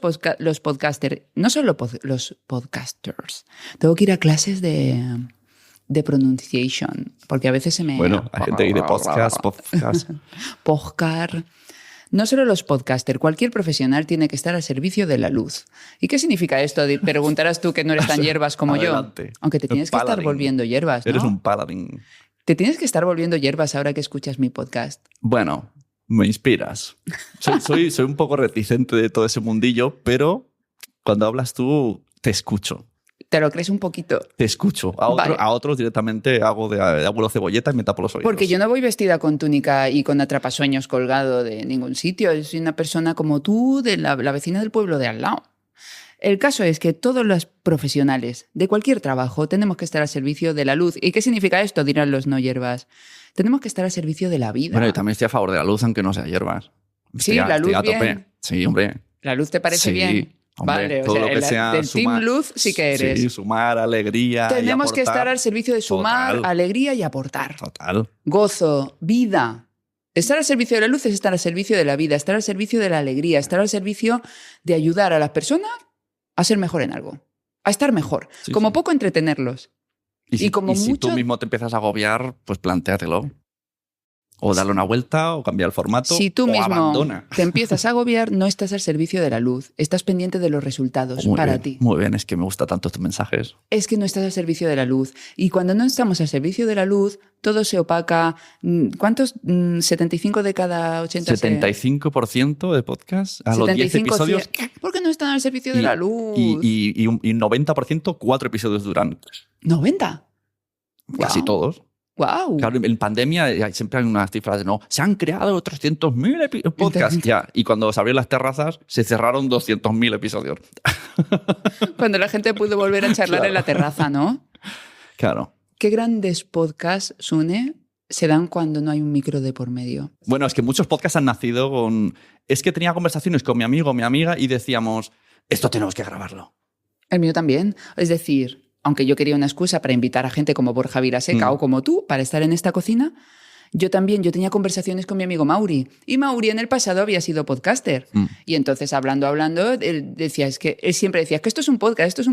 S1: podcasters, no solo los podcasters, tengo que ir a clases de pronunciation, porque a veces se me...
S2: Bueno, hay gente que dice podcast.
S1: Podcast. No solo los podcasters, cualquier profesional tiene que estar al servicio de la luz. ¿Y qué significa esto? Preguntarás tú que no eres tan hierbas como
S2: Adelante.
S1: yo. Aunque te tienes que estar volviendo hierbas, ¿no?
S2: Eres un paladín.
S1: Te tienes que estar volviendo hierbas ahora que escuchas mi podcast.
S2: Bueno, me inspiras. Soy un poco reticente de todo ese mundillo, pero cuando hablas tú, te escucho.
S1: ¿Te lo crees un poquito?
S2: Te escucho. A otros directamente hago de abuelo cebolleta y me tapo los oídos.
S1: Porque yo no voy vestida con túnica y con atrapasueños colgado de ningún sitio. Soy una persona como tú, de la vecina del pueblo de al lado. El caso es que todos los profesionales de cualquier trabajo tenemos que estar al servicio de la luz. ¿Y qué significa esto? Dirán los no hierbas. Tenemos que estar al servicio de la vida.
S2: Bueno, yo también estoy a favor de la luz, aunque no sea hierbas.
S1: Sí, la luz
S2: estoy a
S1: bien.
S2: tope. Sí, hombre.
S1: ¿La luz te parece bien?
S2: Hombre,
S1: vale,
S2: todo lo que sea
S1: del
S2: sumar,
S1: Team Luz sí que eres.
S2: Sí, sumar, alegría.
S1: Tenemos
S2: y
S1: que
S2: aportar.
S1: estar al servicio de sumar,
S2: Total.
S1: alegría y aportar.
S2: Total.
S1: Gozo, vida. Estar al servicio de la luz es estar al servicio de la vida, estar al servicio de la alegría, estar al servicio de ayudar a las personas a ser mejor en algo, a estar mejor.
S2: Sí,
S1: como
S2: sí.
S1: poco entretenerlos.
S2: Y
S1: como
S2: si
S1: mucho...
S2: tú mismo te empiezas a agobiar, pues plantéatelo. O darle una vuelta, o cambiar el formato,
S1: Si tú
S2: o
S1: mismo
S2: abandona.
S1: te empiezas a agobiar, no estás al servicio de la luz. Estás pendiente de los resultados para ti.
S2: Muy bien, es que me gustan tanto estos mensajes.
S1: Es que no estás al servicio de la luz. Y cuando no estamos al servicio de la luz, todo se opaca. ¿Cuántos? 75 de cada 80.
S2: 75% de podcast a los 10 episodios.
S1: ¿Por qué no están al servicio de la luz?
S2: Y 90%, 4 episodios duran.
S1: ¿90?
S2: Casi todos.
S1: ¡Wow!
S2: Claro, en pandemia siempre hay unas cifras de no, se han creado 300.000 podcasts. Ya, y cuando se abrieron las terrazas, se cerraron 200.000 episodios.
S1: Cuando la gente pudo volver a charlar en la terraza, ¿no?
S2: Claro.
S1: ¿Qué grandes podcasts, Sune, se dan cuando no hay un micro de por medio?
S2: Bueno, es que muchos podcasts han nacido con... Es que tenía conversaciones con mi amigo o mi amiga y decíamos, esto tenemos que grabarlo.
S1: El mío también. Es decir, aunque yo quería una excusa para invitar a gente como Borja Vilaseca o como tú para estar en esta cocina, yo tenía conversaciones con mi amigo Mauri. Y Mauri en el pasado había sido podcaster. Y entonces, hablando, él siempre decía que esto es un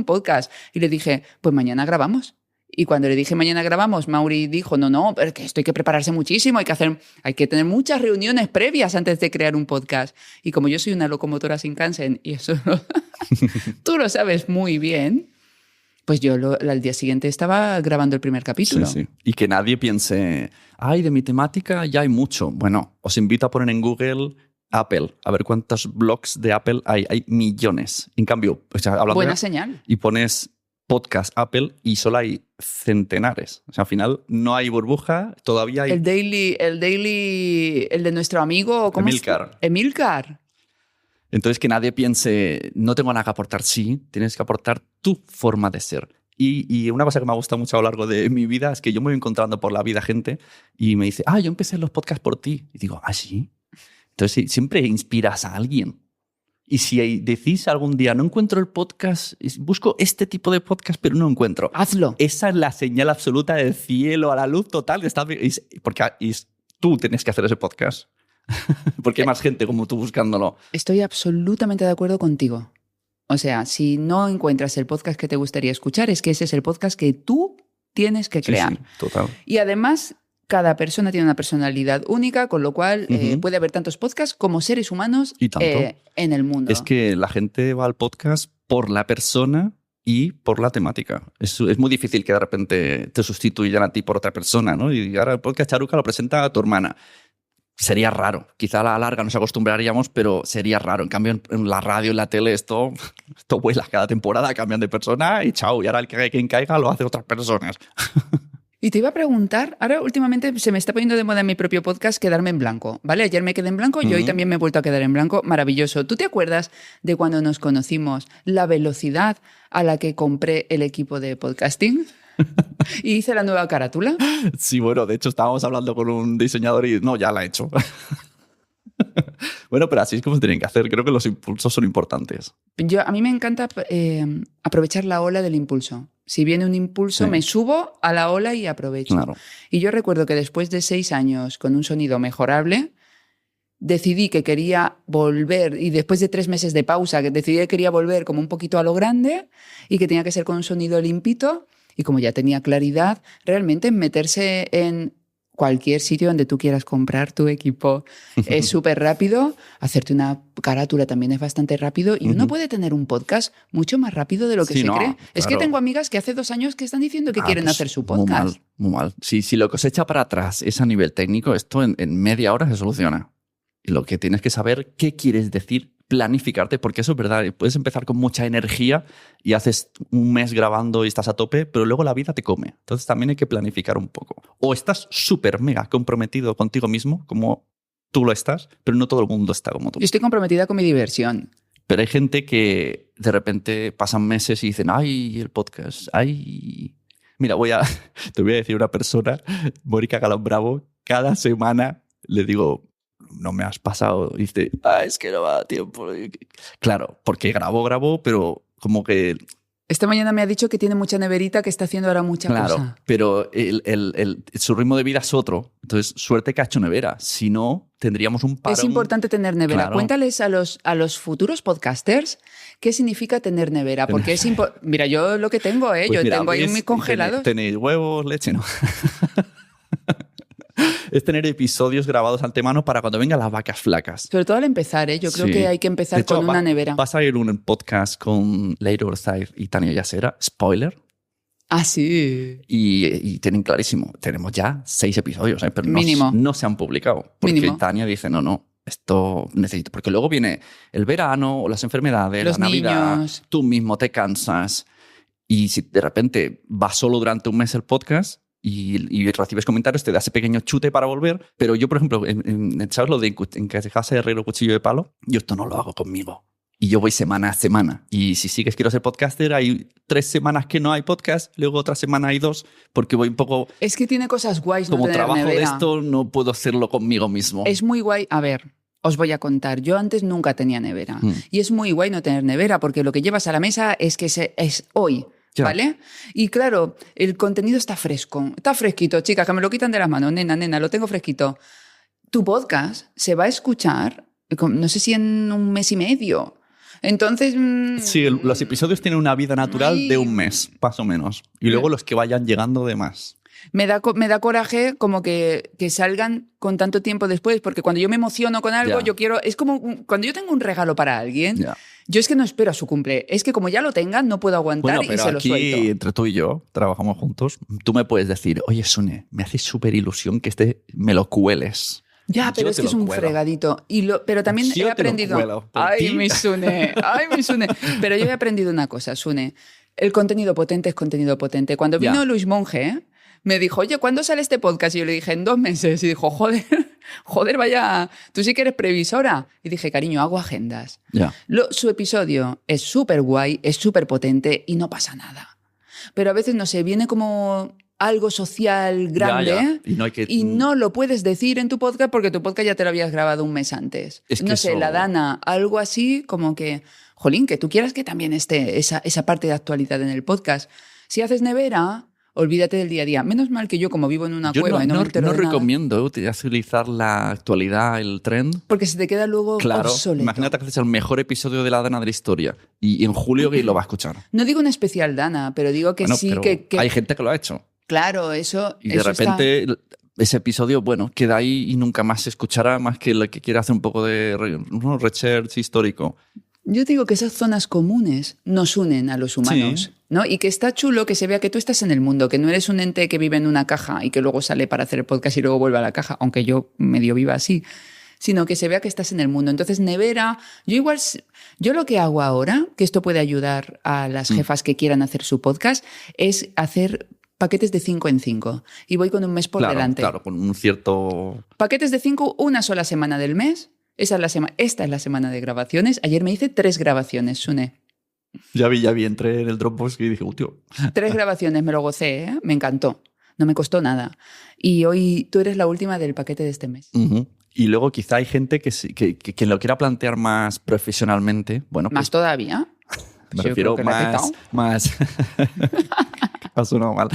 S1: podcast. Y le dije, pues mañana grabamos. Y cuando le dije mañana grabamos, Mauri dijo, no, pero que esto hay que prepararse muchísimo, hay que tener muchas reuniones previas antes de crear un podcast. Y como yo soy una locomotora Shinkansen, y eso tú lo sabes muy bien, pues yo al día siguiente estaba grabando el primer capítulo.
S2: Sí. Y que nadie piense, de mi temática ya hay mucho. Bueno, os invito a poner en Google Apple, a ver cuántos blogs de Apple hay. Hay millones. En cambio,
S1: buena señal.
S2: Y pones podcast Apple y solo hay centenares. O sea, al final no hay burbuja, todavía hay...
S1: El daily, el de nuestro amigo... ¿cómo
S2: Emilcar.
S1: Emilcar.
S2: Entonces, que nadie piense, no tengo nada que aportar. Sí, tienes que aportar tu forma de ser. Y una cosa que me ha gustado mucho a lo largo de mi vida es que yo me voy encontrando por la vida gente y me dice, yo empecé los podcasts por ti. Y digo, ¿sí? Entonces, siempre inspiras a alguien. Y si decís algún día, no encuentro el podcast, busco este tipo de podcast, pero no encuentro.
S1: Hazlo.
S2: Esa es la señal absoluta del cielo a la luz total. Porque tú tienes que hacer ese podcast. Porque hay más gente como tú buscándolo.
S1: Estoy absolutamente de acuerdo contigo. O sea, si no encuentras el podcast que te gustaría escuchar, es que ese es el podcast que tú tienes que crear.
S2: Sí, total.
S1: Y además, cada persona tiene una personalidad única, con lo cual puede haber tantos podcasts como seres humanos en el mundo.
S2: Es que la gente va al podcast por la persona y por la temática. Es muy difícil que de repente te sustituyan a ti por otra persona, ¿no? Y ahora el podcast Charuca lo presenta a tu hermana. Sería raro. Quizá a la larga nos acostumbraríamos, pero sería raro. En cambio, en la radio, en la tele, esto vuela. Cada temporada cambian de persona y chao. Y ahora quien caiga lo hace otras personas.
S1: Y te iba a preguntar, ahora últimamente se me está poniendo de moda en mi propio podcast quedarme en blanco, ¿vale? Ayer me quedé en blanco y hoy también me he vuelto a quedar en blanco. Maravilloso. ¿Tú te acuerdas de cuando nos conocimos, la velocidad a la que compré el equipo de podcasting? ¿Y hice la nueva carátula?
S2: Sí, bueno, de hecho estábamos hablando con un diseñador y no, ya la he hecho. Bueno, pero así es como se tienen que hacer. Creo que los impulsos son importantes.
S1: A mí me encanta aprovechar la ola del impulso. Si viene un impulso, me subo a la ola y aprovecho.
S2: Claro.
S1: Y yo recuerdo que después de 6 años con un sonido mejorable, decidí que quería volver, y después de 3 meses de pausa, decidí que quería volver como un poquito a lo grande y que tenía que ser con un sonido limpito. Y como ya tenía claridad, realmente meterse en cualquier sitio donde tú quieras comprar tu equipo es súper rápido. Hacerte una carátula también es bastante rápido. Y uno puede tener un podcast mucho más rápido de lo que se cree. Claro. Es que tengo amigas que hace 2 años que están diciendo que quieren hacer su podcast.
S2: Muy mal. Si lo que os echa para atrás es a nivel técnico, esto en media hora se soluciona. Y lo que tienes que saber, ¿qué quieres decir? Planificarte, porque eso es verdad. Puedes empezar con mucha energía y haces un mes grabando y estás a tope, pero luego la vida te come. Entonces también hay que planificar un poco. O estás súper mega comprometido contigo mismo, como tú lo estás, pero no todo el mundo está como tú.
S1: Yo estoy comprometida con mi diversión.
S2: Pero hay gente que de repente pasan meses y dicen, el podcast, Mira, te voy a decir una persona, Mónica Galán Bravo, cada semana le digo, no me has pasado. Y dice, es que no va a tiempo. Claro, porque grabó, pero como que...
S1: Esta mañana me ha dicho que tiene mucha neverita, que está haciendo ahora mucha cosa.
S2: Claro, pero su ritmo de vida es otro. Entonces, suerte que ha hecho nevera. Si no, tendríamos un parón.
S1: Es importante tener nevera.
S2: Claro.
S1: Cuéntales a los futuros podcasters qué significa tener nevera. Porque mira, yo lo que tengo, yo tengo ahí mis congelados.
S2: Tenéis huevos, leche, ¿no? es tener episodios grabados antemano para cuando vengan las vacas flacas.
S1: Sobre todo al empezar, ¿eh? Yo creo que hay que empezar
S2: De hecho,
S1: con una nevera.
S2: Vas a ir un podcast con Leire Orzaiz y Tania Yasera, spoiler.
S1: Ah, sí.
S2: Y tienen clarísimo, tenemos ya 6 episodios, pero
S1: Mínimo.
S2: no se han publicado. Porque
S1: Mínimo.
S2: Tania dice, no, esto necesito. Porque luego viene el verano, o las enfermedades,
S1: Los
S2: la Navidad,
S1: niños.
S2: tú mismo te cansas. Y si de repente va solo durante un mes el podcast y recibes comentarios, te da ese pequeño chute para volver. Pero yo, por ejemplo, ¿sabes lo de en casa herrero cuchillo de palo? Yo esto no lo hago conmigo. Y yo voy semana a semana. Y si sigues quiero ser podcaster, hay 3 semanas que no hay podcast, luego otra semana hay 2, porque voy un poco...
S1: Es que tiene cosas guays no
S2: Como
S1: tener
S2: trabajo
S1: nevera.
S2: de esto, no puedo hacerlo conmigo mismo.
S1: Es muy guay. A ver, os voy a contar. Yo antes nunca tenía nevera. Y es muy guay no tener nevera porque lo que llevas a la mesa es que es hoy.
S2: Ya.
S1: ¿Vale? Y claro, el contenido está fresco. Está fresquito, chicas, que me lo quitan de las manos. Nena, lo tengo fresquito. Tu podcast se va a escuchar, no sé si en un mes y medio. Entonces...
S2: Sí, los episodios tienen una vida natural
S1: Ay.
S2: de un mes, más o menos. Y luego los que vayan llegando de más.
S1: Me da coraje como que salgan con tanto tiempo después, porque cuando yo me emociono con algo,
S2: Ya.
S1: yo quiero... Es como cuando yo tengo un regalo para alguien,
S2: Ya.
S1: yo es que no espero a su cumple. Es que como ya lo tengan, no puedo aguantar
S2: Bueno,
S1: y
S2: pero
S1: se lo
S2: aquí,
S1: suelto.
S2: entre tú y yo, trabajamos juntos. Tú me puedes decir, oye, Sune, me hace súper ilusión que me lo cueles.
S1: Ya, pero
S2: Yo
S1: es
S2: te
S1: que es
S2: lo
S1: un
S2: cuelo.
S1: fregadito. Pero también
S2: Yo
S1: he
S2: te lo
S1: aprendido...
S2: cuelo por
S1: Ay,
S2: ti.
S1: mi Sune, ay, mi Sune. Pero yo he aprendido una cosa, Sune. El contenido potente es contenido potente. Cuando vino
S2: Ya.
S1: Luis Monge, me dijo, oye, ¿cuándo sale este podcast? Y yo le dije, en 2 meses. Y dijo, joder, vaya, tú sí que eres previsora. Y dije, cariño, hago agendas.
S2: Ya.
S1: Su episodio es súper guay, es súper potente y no pasa nada. Pero a veces, no sé, viene como algo social grande
S2: Ya. Y no hay que...
S1: y no lo puedes decir en tu podcast porque tu podcast ya te lo habías grabado un mes antes.
S2: Es que
S1: No sé,
S2: eso-
S1: la Dana, algo así como que, jolín, que tú quieras que también esté esa parte de actualidad en el podcast. Si haces nevera, olvídate del día a día. Menos mal que yo, como vivo en una
S2: Yo
S1: cueva y no me entero de nada,
S2: recomiendo utilizar la actualidad, el trend.
S1: porque se te queda luego
S2: Claro,
S1: obsoleto.
S2: imagínate que haces el mejor episodio de la Dana de la historia y en julio que lo va a escuchar.
S1: No digo un especial Dana, pero digo que
S2: Bueno,
S1: sí,
S2: pero
S1: que
S2: hay gente que lo ha hecho.
S1: claro, eso
S2: Y de
S1: eso está-
S2: repente ese episodio, bueno, queda ahí y nunca más se escuchará más que el que quiera hacer un poco de research histórico.
S1: Yo digo que esas zonas comunes nos unen a los humanos,
S2: Sí.
S1: ¿no? Y que está chulo que se vea que tú estás en el mundo, que no eres un ente que vive en una caja y que luego sale para hacer el podcast y luego vuelve a la caja, aunque yo medio viva así, sino que se vea que estás en el mundo. Entonces, nevera, yo lo que hago ahora, que esto puede ayudar a las jefas que quieran hacer su podcast, es hacer paquetes de 5 en 5 y voy con un mes por delante.
S2: Claro, con un cierto...
S1: Paquetes de 5, una sola semana del mes. Esta es la semana de grabaciones. Ayer me hice 3 grabaciones, Sune.
S2: Ya vi, entré en el Dropbox y dije, tío.
S1: 3 grabaciones, me lo gocé, ¿eh? Me encantó. No me costó nada. Y hoy tú eres la última del paquete de este mes.
S2: Ujú. Y luego quizá hay gente que lo quiera plantear más profesionalmente. Bueno,
S1: Más todavía.
S2: me
S1: Yo
S2: refiero
S1: creo que la he petado.
S2: más... Ha sonado mal.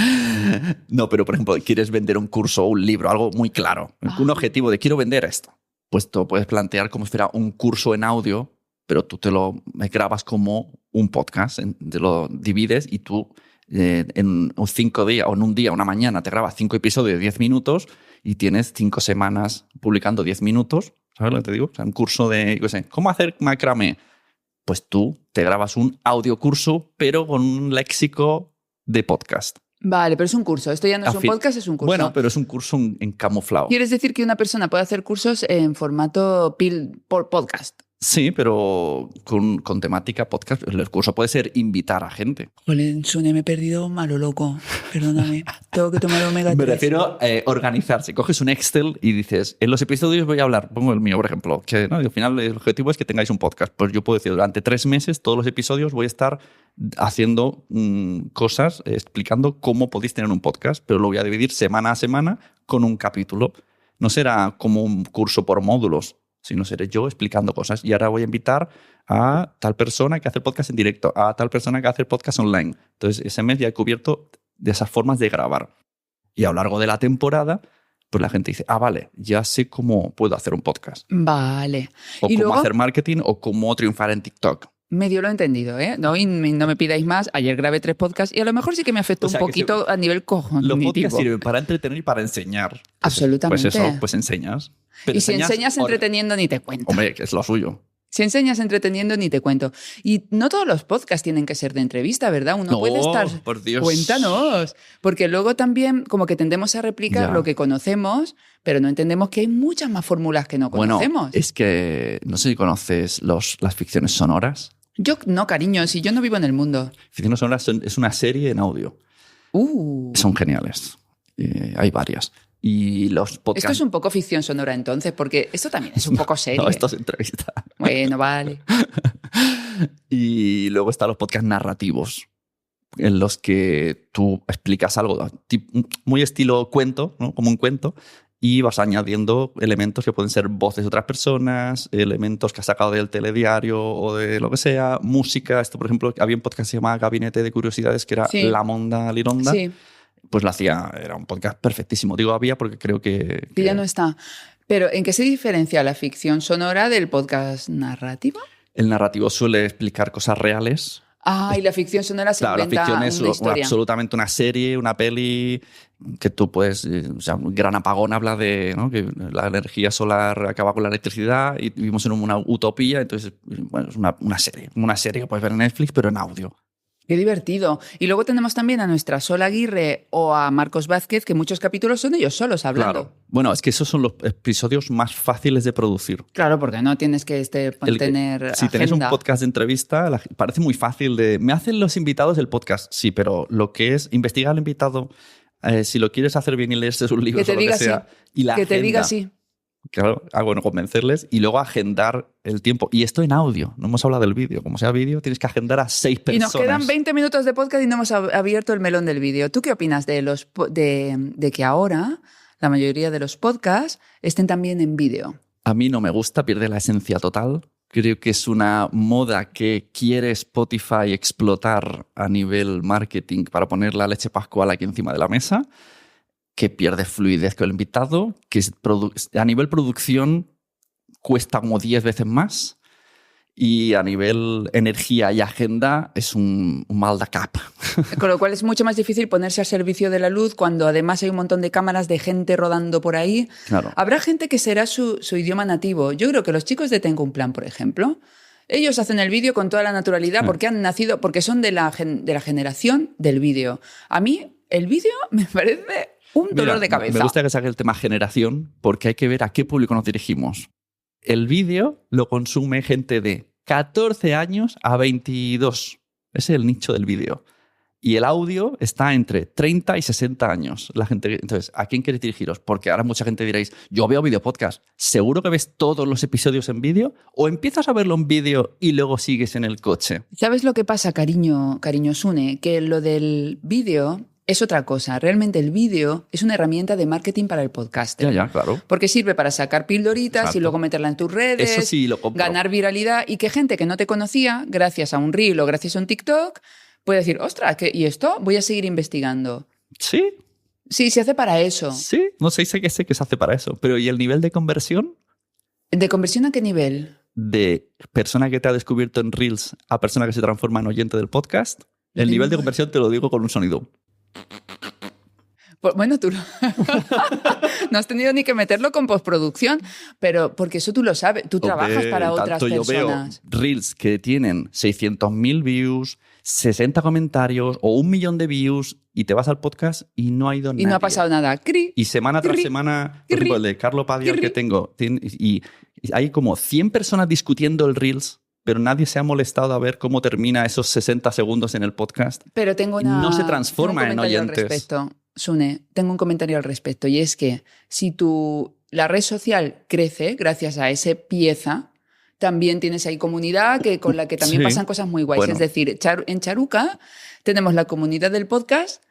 S2: No, pero por ejemplo, quieres vender un curso o un libro, algo muy claro. Un objetivo de quiero vender esto. Pues tú puedes plantear como si fuera un curso en audio, pero tú te lo grabas como un podcast, te lo divides y tú en 5 días o en un día, una mañana, te grabas 5 episodios de 10 minutos y tienes 5 semanas publicando 10 minutos. ¿Sabes lo que te digo? O sea, un curso de, yo qué sé, ¿cómo hacer macramé? Pues tú te grabas un audio curso, pero con un léxico de podcast.
S1: Vale, pero es un curso. Esto ya no es
S2: Al
S1: un
S2: fin-
S1: podcast, es un curso.
S2: Bueno, pero es un curso en camuflado.
S1: ¿Quieres decir que una persona puede hacer cursos en formato por podcast?
S2: Sí, pero con temática podcast. El curso puede ser invitar a gente.
S1: Jolín, Sune, me he perdido malo loco. Perdóname. Tengo que tomar omega 3.
S2: Me refiero a organizarse. Coges un Excel y dices, en los episodios voy a hablar, pongo el mío, por ejemplo, que ¿no? Al final el objetivo es que tengáis un podcast. Pues yo puedo decir, durante 3 meses, todos los episodios voy a estar haciendo cosas, explicando cómo podéis tener un podcast, pero lo voy a dividir semana a semana con un capítulo. No será como un curso por módulos, sino seré yo explicando cosas. Y ahora voy a invitar a tal persona que hace el podcast en directo, a tal persona que hace el podcast online. Entonces, ese mes ya he cubierto de esas formas de grabar. Y a lo largo de la temporada, pues la gente dice, vale, ya sé cómo puedo hacer un podcast.
S1: Vale.
S2: O
S1: Y
S2: cómo
S1: luego,
S2: hacer marketing o cómo triunfar en TikTok.
S1: Medio lo he entendido, ¿eh? No, y no me pidáis más. Ayer grabé 3 podcasts y a lo mejor sí que me afectó
S2: O sea,
S1: un poquito a nivel cognitivo.
S2: Los podcasts sirven para entretener y para enseñar. Pues,
S1: Absolutamente.
S2: Pues eso, pues enseñas. Pero
S1: y si enseñas entreteniendo, ni te cuento.
S2: Hombre, que es lo suyo.
S1: Si enseñas entreteniendo, ni te cuento. Y no todos los podcasts tienen que ser de entrevista, ¿verdad? Uno
S2: No,
S1: puede estar...
S2: por Dios.
S1: Cuéntanos. Porque luego también como que tendemos a replicar
S2: Ya.
S1: lo que conocemos, pero no entendemos que hay muchas más fórmulas que no conocemos.
S2: Bueno, es que no sé si conoces las ficciones sonoras.
S1: Yo no, cariño, si yo no vivo en el mundo.
S2: Ficciones sonoras es una serie en audio. Son geniales. Hay varias. Y los podcasts...
S1: Esto es un poco ficción sonora entonces, porque esto también es un poco serio.
S2: No, esto es entrevista.
S1: Bueno, vale.
S2: Y luego están los podcasts narrativos, en los que tú explicas algo muy estilo cuento, ¿no? Como un cuento, y vas añadiendo elementos que pueden ser voces de otras personas, elementos que has sacado del telediario o de lo que sea, música. Esto, por ejemplo, había un podcast que se llamaba Gabinete de Curiosidades, que era
S1: Sí.
S2: La Monda Lironda.
S1: Sí,
S2: Pues lo hacía, era un podcast perfectísimo. Digo había porque creo que
S1: ya no está. Pero ¿en qué se diferencia la ficción sonora del podcast narrativo?
S2: el narrativo suele explicar cosas reales.
S1: Ah, y la ficción sonora se
S2: Claro, la
S1: inventa
S2: ficción es
S1: una historia.
S2: absolutamente una serie, una peli que tú puedes... O sea, un Gran Apagón habla de, ¿no?, que la energía solar acaba con la electricidad y vivimos en una utopía. Entonces, bueno, es una serie que puedes ver en Netflix, pero en audio.
S1: Qué divertido. Y luego tenemos también a nuestra Sol Aguirre o a Marcos Vázquez, que muchos capítulos son ellos solos hablando.
S2: Claro. Bueno, es que esos son los episodios más fáciles de producir.
S1: Claro, porque no tienes que tener
S2: Si tenés un
S1: agenda.
S2: podcast de entrevista, parece muy fácil de... Me hacen los invitados del podcast. Sí, pero lo que es investigar al invitado, si lo quieres hacer bien y leerse sus libros
S1: Que te
S2: o lo
S1: diga
S2: que sea, y la
S1: que te diga
S2: agenda,
S1: sí.
S2: Claro, bueno, convencerles y luego agendar el tiempo. Y esto en audio, no hemos hablado del vídeo. Como sea vídeo, tienes que agendar a 6
S1: Y
S2: personas.
S1: nos quedan 20 minutos de podcast y no hemos abierto el melón del vídeo. ¿Tú qué opinas de que ahora la mayoría de los podcasts estén también en vídeo?
S2: A mí no me gusta, pierde la esencia total. Creo que es una moda que quiere Spotify explotar a nivel marketing para poner la leche pascual aquí encima de la mesa, que pierde fluidez con el invitado, que a nivel producción cuesta como 10 veces más y a nivel energía y agenda es un mal de cap.
S1: Con lo cual es mucho más difícil ponerse al servicio de la luz cuando además hay un montón de cámaras de gente rodando por ahí.
S2: Claro.
S1: Habrá gente que será su idioma nativo. Yo creo que los chicos de Tengo un Plan, por ejemplo, ellos hacen el vídeo con toda la naturalidad porque han nacido, porque son de la generación del vídeo. A mí el vídeo me parece un dolor de cabeza.
S2: Me gusta que saque el tema generación porque hay que ver a qué público nos dirigimos. El vídeo lo consume gente de 14 años a 22. Ese es el nicho del vídeo. Y el audio está entre 30 y 60 años. La gente, entonces, ¿a quién queréis dirigiros? Porque ahora mucha gente diréis, yo veo videopodcast. ¿Seguro que ves todos los episodios en vídeo? ¿O empiezas a verlo en vídeo y luego sigues en el coche?
S1: ¿Sabes lo que pasa, cariño Sune? Que lo del vídeo es otra cosa. Realmente el vídeo es una herramienta de marketing para el podcast.
S2: Ya, claro.
S1: Porque sirve para sacar pildoritas
S2: Exacto.
S1: y luego meterla en tus redes,
S2: Eso sí lo compro.
S1: ganar viralidad y que gente que no te conocía, gracias a un reel o gracias a un TikTok, puede decir, ostras, ¿y esto? Voy a seguir investigando.
S2: Sí,
S1: Sí, se hace para eso.
S2: sí. No sé que se hace para eso. Pero ¿y el nivel de conversión?
S1: ¿De conversión a qué nivel?
S2: De persona que te ha descubierto en Reels a persona que se transforma en oyente del podcast. El nivel de conversión te lo digo con un sonido.
S1: Pues, bueno, tú no has tenido ni que meterlo con postproducción, pero porque eso tú lo sabes, tú trabajas para otras
S2: Yo veo
S1: personas.
S2: Reels que tienen 600.000 views, 60 comentarios o 1 millón de views y te vas al podcast y no ha ido nadie.
S1: Y no ha pasado nada. Cri.
S2: Y semana tras
S1: Cri.
S2: semana, por ejemplo, el de Carlo Padia
S1: Cri.
S2: que tengo, y hay como 100 personas discutiendo el Reels, pero nadie se ha molestado a ver cómo termina esos 60 segundos en el podcast.
S1: Pero tengo
S2: No se transforma
S1: tengo un
S2: en
S1: comentario
S2: oyentes.
S1: Al respecto. Sune, tengo un comentario al respecto y es que si la red social crece gracias a esa pieza, también tienes ahí comunidad con la que también
S2: Sí.
S1: pasan cosas muy guays.
S2: Bueno.
S1: Es decir, en Charuca tenemos la comunidad del podcast,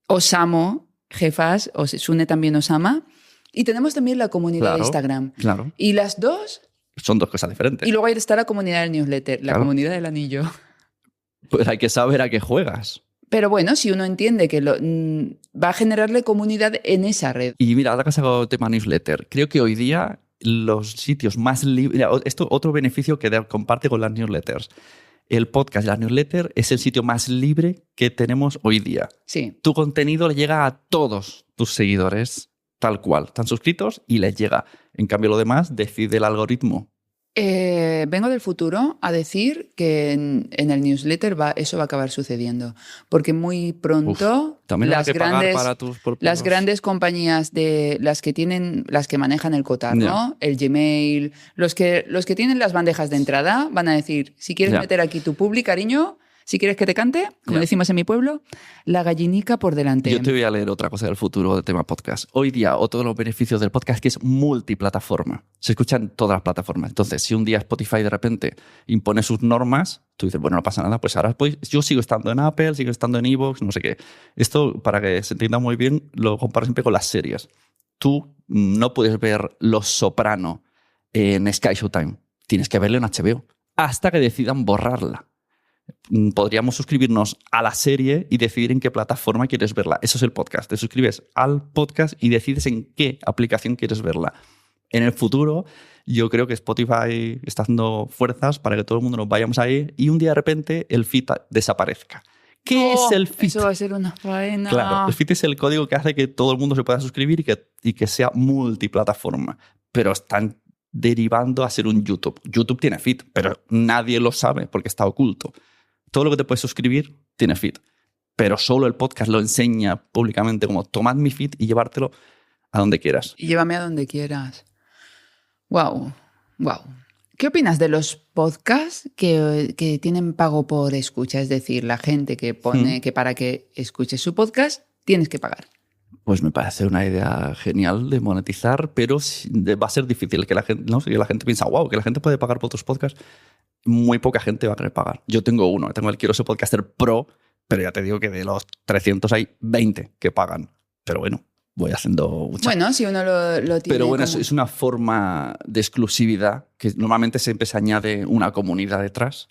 S1: os amo, jefas, Sune también os ama, y tenemos también la comunidad de
S2: Claro,
S1: Instagram.
S2: Claro.
S1: Y las dos,
S2: Son dos cosas diferentes.
S1: y luego ahí está la comunidad del newsletter, la
S2: Claro.
S1: comunidad del anillo.
S2: Pues hay que saber a qué juegas.
S1: Pero bueno, si uno entiende que va a generarle comunidad en esa red.
S2: Y mira, ahora que has sacado tema newsletter, creo que hoy día los sitios más libres... Esto otro beneficio que comparte con las newsletters. el podcast y la newsletter es el sitio más libre que tenemos hoy día.
S1: Sí.
S2: Tu contenido le llega a todos tus seguidores, tal cual. Están suscritos y les llega. En cambio, lo demás decide el algoritmo.
S1: Vengo del futuro a decir que en el newsletter eso va a acabar sucediendo. Porque muy pronto
S2: También
S1: las
S2: hay que pagar
S1: grandes,
S2: para tus propios...
S1: las grandes compañías de las que manejan el cotarro, el Gmail, los que tienen las bandejas de entrada, van a decir, si quieres meter aquí tu publi, cariño, si quieres que te cante, como decimos en mi pueblo, la gallinica por delante.
S2: Yo te voy a leer otra cosa del futuro del tema podcast. Hoy día, otro de los beneficios del podcast es que es multiplataforma. Se escucha en todas las plataformas. Entonces, si un día Spotify de repente impone sus normas, tú dices, bueno, no pasa nada, pues ahora pues, yo sigo estando en Apple, sigo estando en iVoox, no sé qué. Esto, para que se entienda muy bien, lo comparo siempre con las series. Tú no puedes ver Los Soprano en Sky Showtime. Tienes que verlo en HBO hasta que decidan borrarla. Podríamos suscribirnos a la serie y decidir en qué plataforma quieres verla. Eso es el podcast. Te suscribes al podcast y decides en qué aplicación quieres verla. En el futuro, yo creo que Spotify está haciendo fuerzas para que todo el mundo nos vayamos ahí y un día de repente el feed desaparezca. ¿Qué es el feed?
S1: Eso va a ser una faena.
S2: Claro, el feed es el código que hace que todo el mundo se pueda suscribir y que sea multiplataforma. Pero están derivando a ser un YouTube. YouTube tiene feed, pero nadie lo sabe porque está oculto. Todo lo que te puedes suscribir tiene feed, pero solo el podcast lo enseña públicamente como tomad mi feed y llevártelo a donde quieras.
S1: Y llévame a donde quieras. Wow. ¿Qué opinas de los podcasts que tienen pago por escucha? Es decir, la gente que pone que para que escuches su podcast tienes que pagar.
S2: Pues me parece una idea genial de monetizar, pero va a ser difícil que la gente, ¿no? Si la gente piensa, wow, que la gente puede pagar por otros podcasts, muy poca gente va a querer pagar. Yo tengo uno, tengo el Quiero Ser Podcaster Pro, pero ya te digo que de los 300 hay 20 que pagan. Pero bueno, voy haciendo mucha.
S1: Bueno, si uno lo tiene.
S2: Pero bueno,
S1: como...
S2: es una forma de exclusividad que normalmente siempre se añade una comunidad detrás.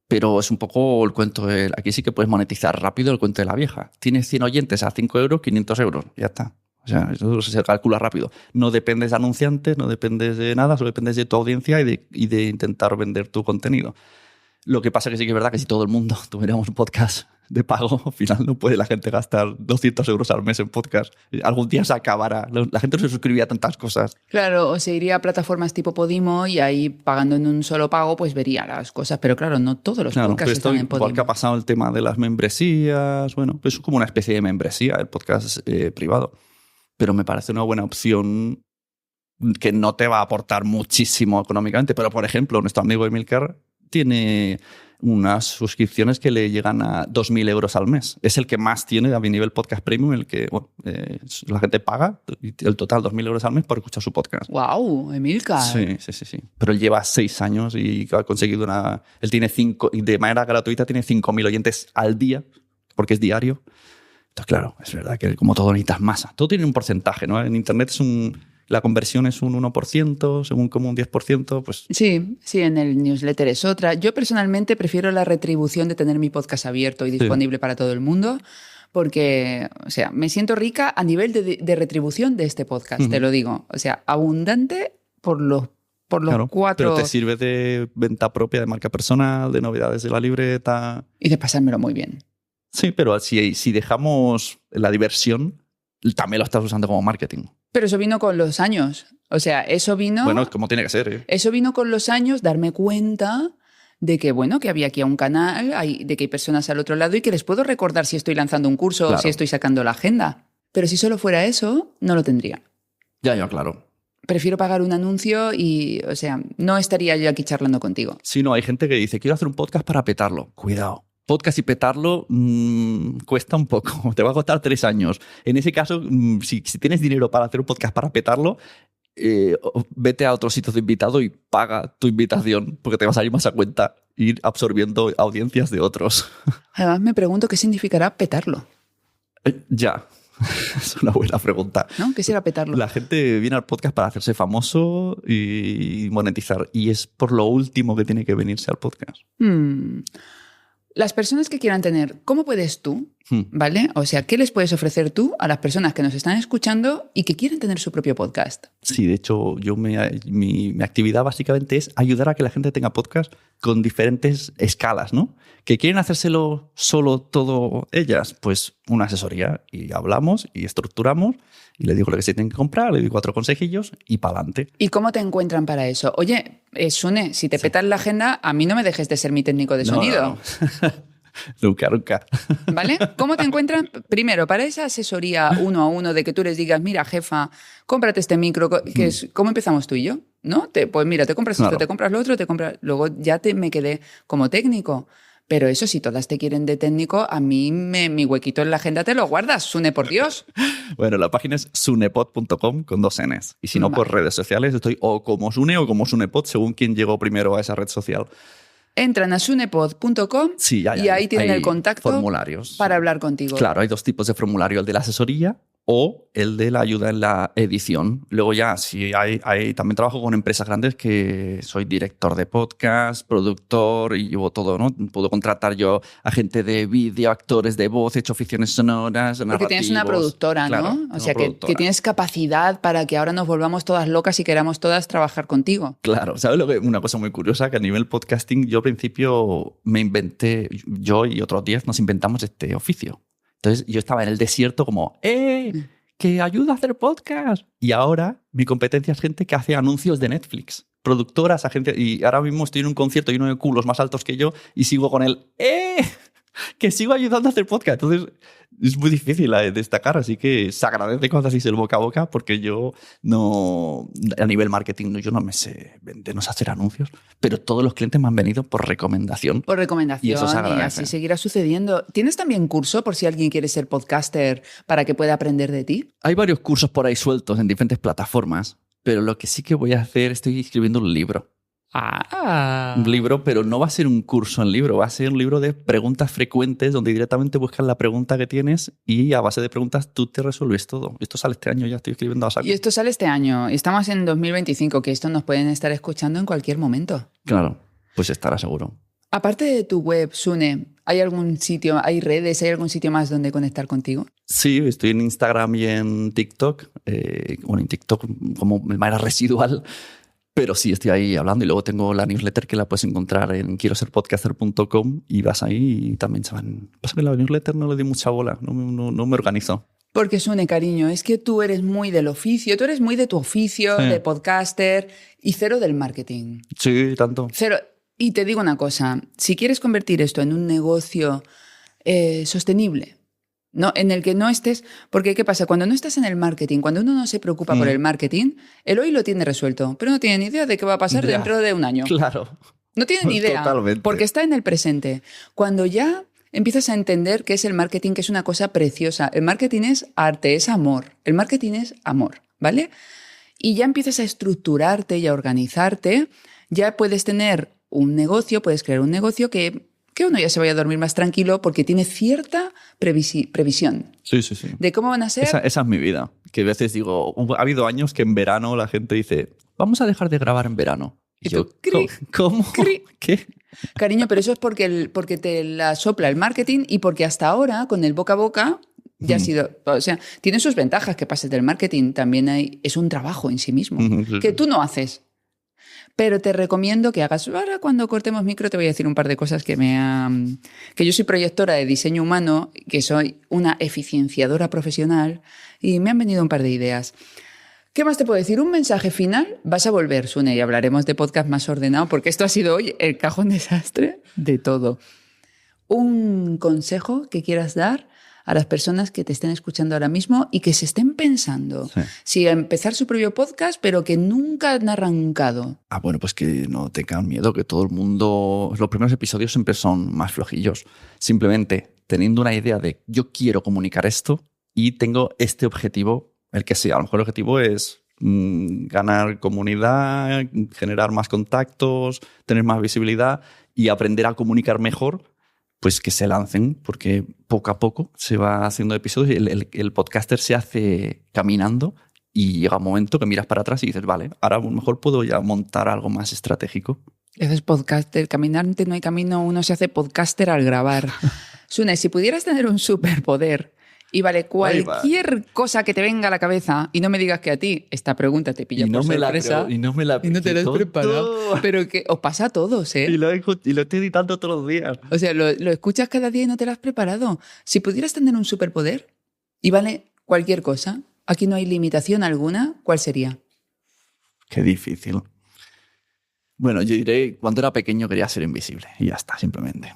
S2: Pero es un poco el cuento aquí sí que puedes monetizar rápido el cuento de la vieja. Tienes 100 oyentes a 5 euros, 500 euros, ya está. O sea, eso se calcula rápido. No dependes de anunciantes, no dependes de nada, solo dependes de tu audiencia y de intentar vender tu contenido. Lo que pasa es que sí que es verdad que si todo el mundo tuviéramos un podcast de pago, al final no puede la gente gastar 200 euros al mes en podcast. Algún día se acabará. La gente no se suscribiría a tantas cosas.
S1: Claro, o se iría a plataformas tipo Podimo y ahí pagando en un solo pago pues vería las cosas. Pero claro, no todos los podcasts están en Podimo.
S2: Igual que ha pasado el tema de las membresías. Bueno, pues es como una especie de membresía, el podcast privado. Pero me parece una buena opción que no te va a aportar muchísimo económicamente. Pero, por ejemplo, nuestro amigo Emilcar tiene unas suscripciones que le llegan a 2.000 euros al mes. Es el que más tiene a mi nivel podcast premium, el que la gente paga el total 2.000 euros al mes por escuchar su podcast.
S1: ¡Wow! Emilcar.
S2: Sí. Pero él lleva 6 años y ha conseguido Él tiene de manera gratuita tiene 5.000 oyentes al día, porque es diario. Entonces, claro, es verdad que como todo necesitas masa. Todo tiene un porcentaje, ¿no? En Internet la conversión es un 1%, según como un 10%, pues...
S1: Sí, en el newsletter es otra. Yo personalmente prefiero la retribución de tener mi podcast abierto y disponible para todo el mundo, porque, o sea, me siento rica a nivel de retribución de este podcast, te lo digo. O sea, abundante por los
S2: claro,
S1: 4...
S2: Pero te sirve de venta propia, de marca personal, de novedades de la libreta...
S1: Y de pasármelo muy bien.
S2: Sí, pero si dejamos la diversión, también lo estás usando como marketing.
S1: Pero eso vino con los años. O sea, eso vino...
S2: Bueno, es como tiene que ser, ¿eh?
S1: Eso vino con los años, darme cuenta de que, bueno, que había aquí un canal, de que hay personas al otro lado y que les puedo recordar si estoy lanzando un curso o si estoy sacando la agenda. Pero si solo fuera eso, no lo tendría.
S2: Ya, claro.
S1: Prefiero pagar un anuncio y, o sea, no estaría yo aquí charlando contigo.
S2: Sí, no, hay gente que dice, quiero hacer un podcast para petarlo. Cuidado. Podcast y petarlo cuesta un poco. Te va a costar 3 años. En ese caso, si tienes dinero para hacer un podcast para petarlo, vete a otros sitios de invitado y paga tu invitación, porque te va a salir más a cuenta ir absorbiendo audiencias de otros.
S1: Además, me pregunto qué significará petarlo.
S2: Ya. Es una buena pregunta.
S1: ¿No? ¿Qué será petarlo?
S2: La gente viene al podcast para hacerse famoso y monetizar. Y es por lo último que tiene que venirse al podcast.
S1: Las personas que quieran tener, ¿cómo puedes tú ¿vale? O sea, ¿qué les puedes ofrecer tú a las personas que nos están escuchando y que quieren tener su propio podcast?
S2: Sí, de hecho, mi actividad básicamente es ayudar a que la gente tenga podcast con diferentes escalas, ¿no? ¿Que quieren hacérselo solo todo ellas? Pues una asesoría y hablamos y estructuramos y le digo lo que se tienen que comprar, le doy 4 consejillos y para adelante.
S1: ¿Y cómo te encuentran para eso? Oye, Sune, si te petas la agenda, a mí no me dejes de ser mi técnico de sonido.
S2: No. Nunca.
S1: ¿Vale? ¿Cómo te encuentran? Primero, para esa asesoría 1 a 1 de que tú les digas, mira, jefa, cómprate este micro, que es, ¿cómo empezamos tú y yo? ¿No? Pues mira, te compras esto, te compras lo otro, luego ya me quedé como técnico. Pero eso, si todas te quieren de técnico, a mí mi huequito en la agenda te lo guardas, Sune, por Dios.
S2: Bueno, la página es sunepod.com con 2 Ns. Y si no, por redes sociales estoy o como Sune o como Sunepod, según quien llegó primero a esa red social.
S1: Entran a sunepod.com y ahí tienen el contacto
S2: formularios
S1: para hablar contigo.
S2: Claro, hay 2 tipos de formulario, el de la asesoría o el de la ayuda en la edición. Luego ya, si también trabajo con empresas grandes que soy director de podcast, productor y llevo todo, ¿no? Puedo contratar yo a gente de vídeo, actores de voz, he hecho ficciones sonoras, narrativos.
S1: Porque tienes una productora,
S2: claro,
S1: ¿no? O sea, que tienes capacidad para que ahora nos volvamos todas locas y queramos todas trabajar contigo.
S2: Claro, ¿sabes una cosa muy curiosa? Que a nivel podcasting yo al principio me inventé, yo y otros 10 nos inventamos este oficio. Entonces yo estaba en el desierto como, que ayuda a hacer podcast. Y ahora mi competencia es gente que hace anuncios de Netflix. Productoras, agencias. Y ahora mismo estoy en un concierto lleno de culos más altos que yo y sigo con el, que sigo ayudando a hacer podcast. Entonces es muy difícil destacar, así que se agradece cuando hacéis el boca a boca porque yo no, a nivel marketing, yo no me sé vender, no sé hacer anuncios, pero todos los clientes me han venido por recomendación.
S1: Por recomendación,
S2: y eso se agradece.
S1: Y así seguirá sucediendo. ¿Tienes también curso por si alguien quiere ser podcaster para que pueda aprender de ti?
S2: Hay varios cursos por ahí sueltos en diferentes plataformas, pero lo que sí que voy a hacer, estoy escribiendo un libro. Un libro, pero no va a ser un curso en libro, va a ser un libro de preguntas frecuentes donde directamente buscas la pregunta que tienes y a base de preguntas tú te resuelves todo. Esto sale este año, ya estoy escribiendo a saco.
S1: Y esto sale este año. Estamos en 2025, que esto nos pueden estar escuchando en cualquier momento.
S2: Claro, pues estará seguro.
S1: Aparte de tu web, Sune, ¿hay algún sitio, hay redes, hay algún sitio más donde conectar contigo?
S2: Sí, estoy en Instagram y en TikTok. En TikTok como de manera residual. Pero sí, estoy ahí hablando y luego tengo la newsletter que la puedes encontrar en quieroserpodcaster.com y vas ahí y también se van... Pasa que la newsletter no le di mucha bola, no me organizo.
S1: Porque Sune, cariño, es que tú eres muy del oficio, tú eres muy de tu oficio, de podcaster y cero del marketing.
S2: Sí, tanto.
S1: Cero. Y te digo una cosa, si quieres convertir esto en un negocio sostenible, no, en el que no estés... Porque, ¿qué pasa? Cuando no estás en el marketing, cuando uno no se preocupa por el marketing, el hoy lo tiene resuelto, pero no tiene ni idea de qué va a pasar dentro de un año.
S2: Claro.
S1: No tiene ni idea.
S2: Totalmente.
S1: Porque está en el presente. Cuando ya empiezas a entender qué es el marketing, que es una cosa preciosa. El marketing es arte, es amor. El marketing es amor, ¿vale? Y ya empiezas a estructurarte y a organizarte, ya puedes tener un negocio, puedes crear un negocio que uno ya se vaya a dormir más tranquilo porque tiene cierta previsión.
S2: Sí.
S1: De cómo van a ser.
S2: Esa es mi vida. Que a veces digo, ha habido años que en verano la gente dice, vamos a dejar de grabar en verano. Y yo, ¿cómo? ¿Qué?
S1: Cariño, pero eso es porque te la sopla el marketing y porque hasta ahora, con el boca a boca, ya ha sido... O sea, tiene sus ventajas que pases del marketing. También es un trabajo en sí mismo, que tú no haces. Pero te recomiendo que hagas... Ahora, cuando cortemos micro, te voy a decir un par de cosas que yo soy proyectora de diseño humano, que soy una eficienciadora profesional y me han venido un par de ideas. ¿Qué más te puedo decir? Un mensaje final. Vas a volver, Sune, y hablaremos de podcast más ordenado, porque esto ha sido hoy el cajón desastre de todo. Un consejo que quieras dar a las personas que te estén escuchando ahora mismo y que se estén pensando si empezar su propio podcast, pero que nunca han arrancado.
S2: Bueno, pues que no tengan miedo, que todo el mundo... Los primeros episodios siempre son más flojillos. Simplemente teniendo una idea de yo quiero comunicar esto y tengo este objetivo, el que sea. A lo mejor el objetivo es ganar comunidad, generar más contactos, tener más visibilidad y aprender a comunicar mejor. Pues que se lancen, porque poco a poco se va haciendo episodios y el podcaster se hace caminando y llega un momento que miras para atrás y dices, vale, ahora a lo mejor puedo ya montar algo más estratégico.
S1: Ese es podcaster, caminante no hay camino, uno se hace podcaster al grabar. Sune, si pudieras tener un superpoder y vale cualquier cosa que te venga a la cabeza y no me digas que a ti esta pregunta te pilla por sorpresa
S2: y no
S1: te la has preparado, pero que os pasa a todos, ¿eh?
S2: Y lo estoy editando todos los días.
S1: O sea, lo escuchas cada día y no te lo has preparado. Si pudieras tener un superpoder y vale cualquier cosa, aquí no hay limitación alguna, ¿cuál sería?
S2: Qué difícil. Bueno, yo diré, cuando era pequeño quería ser invisible y ya está, simplemente.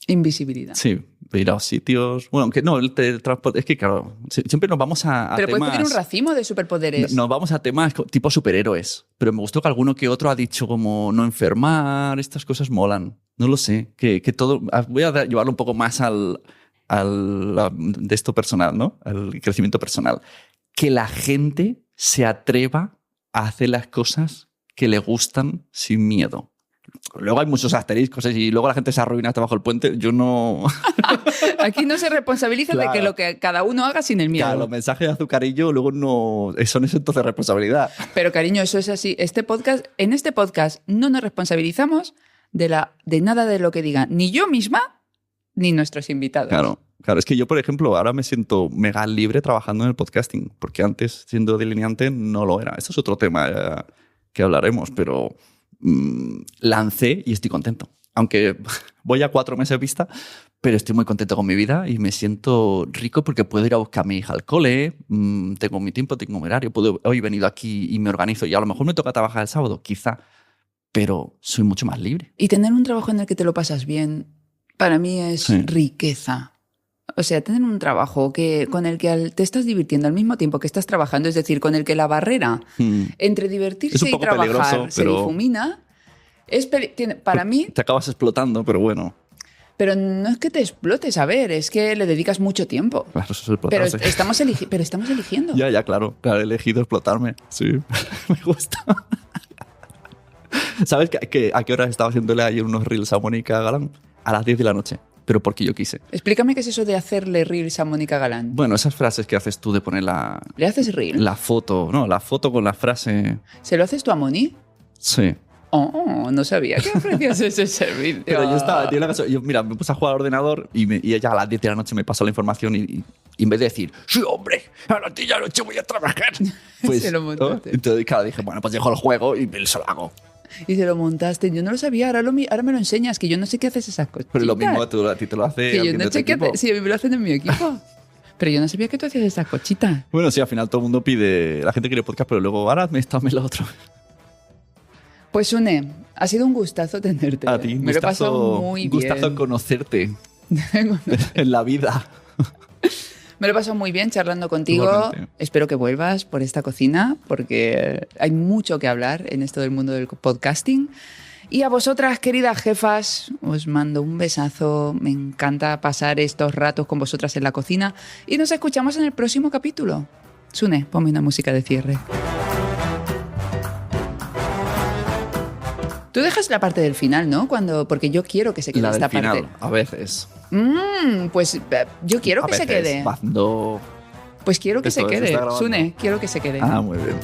S1: Invisibilidad.
S2: Sí, ir a sitios... Bueno, aunque no, el teletransporte... Es que, claro, siempre nos vamos a
S1: pero
S2: temas...
S1: puedes pedir un racimo de superpoderes.
S2: Nos vamos a temas tipo superhéroes. Pero me gustó que alguno que otro ha dicho como no enfermar, estas cosas molan. No lo sé. Que todo... Voy a llevarlo un poco más de esto personal, ¿no? Al crecimiento personal. Que la gente se atreva a hacer las cosas que le gustan sin miedo. Luego hay muchos asteriscos y luego la gente se arruina hasta bajo el puente. Yo no...
S1: Aquí no se responsabiliza de que lo que cada uno haga sin el miedo.
S2: Claro, los mensajes de azucarillo luego no... Son eso entonces responsabilidad.
S1: Pero cariño, eso es así. En este podcast no nos responsabilizamos de nada de lo que digan ni yo misma ni nuestros invitados.
S2: Claro, es que yo, por ejemplo, ahora me siento mega libre trabajando en el podcasting, porque antes, siendo delineante, no lo era. Esto es otro tema que hablaremos, pero lancé y estoy contento. Aunque voy a 4 meses vista, pero estoy muy contento con mi vida y me siento rico porque puedo ir a buscar a mi hija al cole, tengo mi tiempo, tengo mi horario, hoy he venido aquí y me organizo y a lo mejor me toca trabajar el sábado, quizá, pero soy mucho más libre.
S1: Y tener un trabajo en el que te lo pasas bien, para mí es riqueza. O sea, tener un trabajo con el que te estás divirtiendo al mismo tiempo que estás trabajando, es decir, con el que la barrera entre divertirse y trabajar se difumina, para mí...
S2: Te acabas explotando, pero bueno.
S1: Pero no es que te explotes, a ver, es que le dedicas mucho tiempo.
S2: Claro, eso es explotarse.
S1: Pero estamos eligiendo.
S2: Ya, claro. Claro, he elegido explotarme. Sí, me gusta. ¿Sabes a qué hora estaba haciéndole ayer unos reels a Mónica Galán? A las 10 de la noche. Pero porque yo quise.
S1: Explícame qué es eso de hacerle reels a Mónica Galán.
S2: Bueno, esas frases que haces tú de poner
S1: ¿Le haces reel?
S2: La foto con la frase...
S1: ¿Se lo haces tú a Moni?
S2: Sí.
S1: Oh, no sabía que ofrecías ese servicio.
S2: Pero yo estaba, tío, mira, me puse a jugar al ordenador y ella a las 10 de la noche me pasó la información y en vez de decir, sí, hombre, a las 10 de la noche voy a trabajar. Pues,
S1: se lo montaste.
S2: ¿no? Entonces, claro, dije, bueno, pues dejo el juego y se lo hago.
S1: Y se lo montaste. Yo no lo sabía, ahora me lo enseñas, que yo no sé qué haces esas cosas.
S2: Pero lo mismo a ti te lo hace.
S1: Que yo no sé qué haces. Sí, a mí me lo hacen en mi equipo. Pero yo no sabía que tú hacías esas cochitas.
S2: Bueno, sí, al final todo el mundo pide. La gente quiere podcast, pero luego ahora me lo otro.
S1: Pues Sune, ha sido un gustazo tenerte.
S2: A ti,
S1: me lo he pasado muy bien.
S2: Un gustazo conocerte en la vida.
S1: Me lo he pasado muy bien charlando contigo.
S2: Igualmente.
S1: Espero que vuelvas por esta cocina porque hay mucho que hablar en esto del mundo del podcasting. Y a vosotras, queridas jefas, os mando un besazo. Me encanta pasar estos ratos con vosotras en la cocina. Y nos escuchamos en el próximo capítulo. Sune, ponme una música de cierre. Tú dejas la parte del final, ¿no? Porque yo quiero que se quede esta parte.
S2: A veces.
S1: Pues yo quiero que se quede.
S2: Cuando...
S1: Pues quiero que se quede. Sune, quiero que se quede.
S2: Ah, muy bien.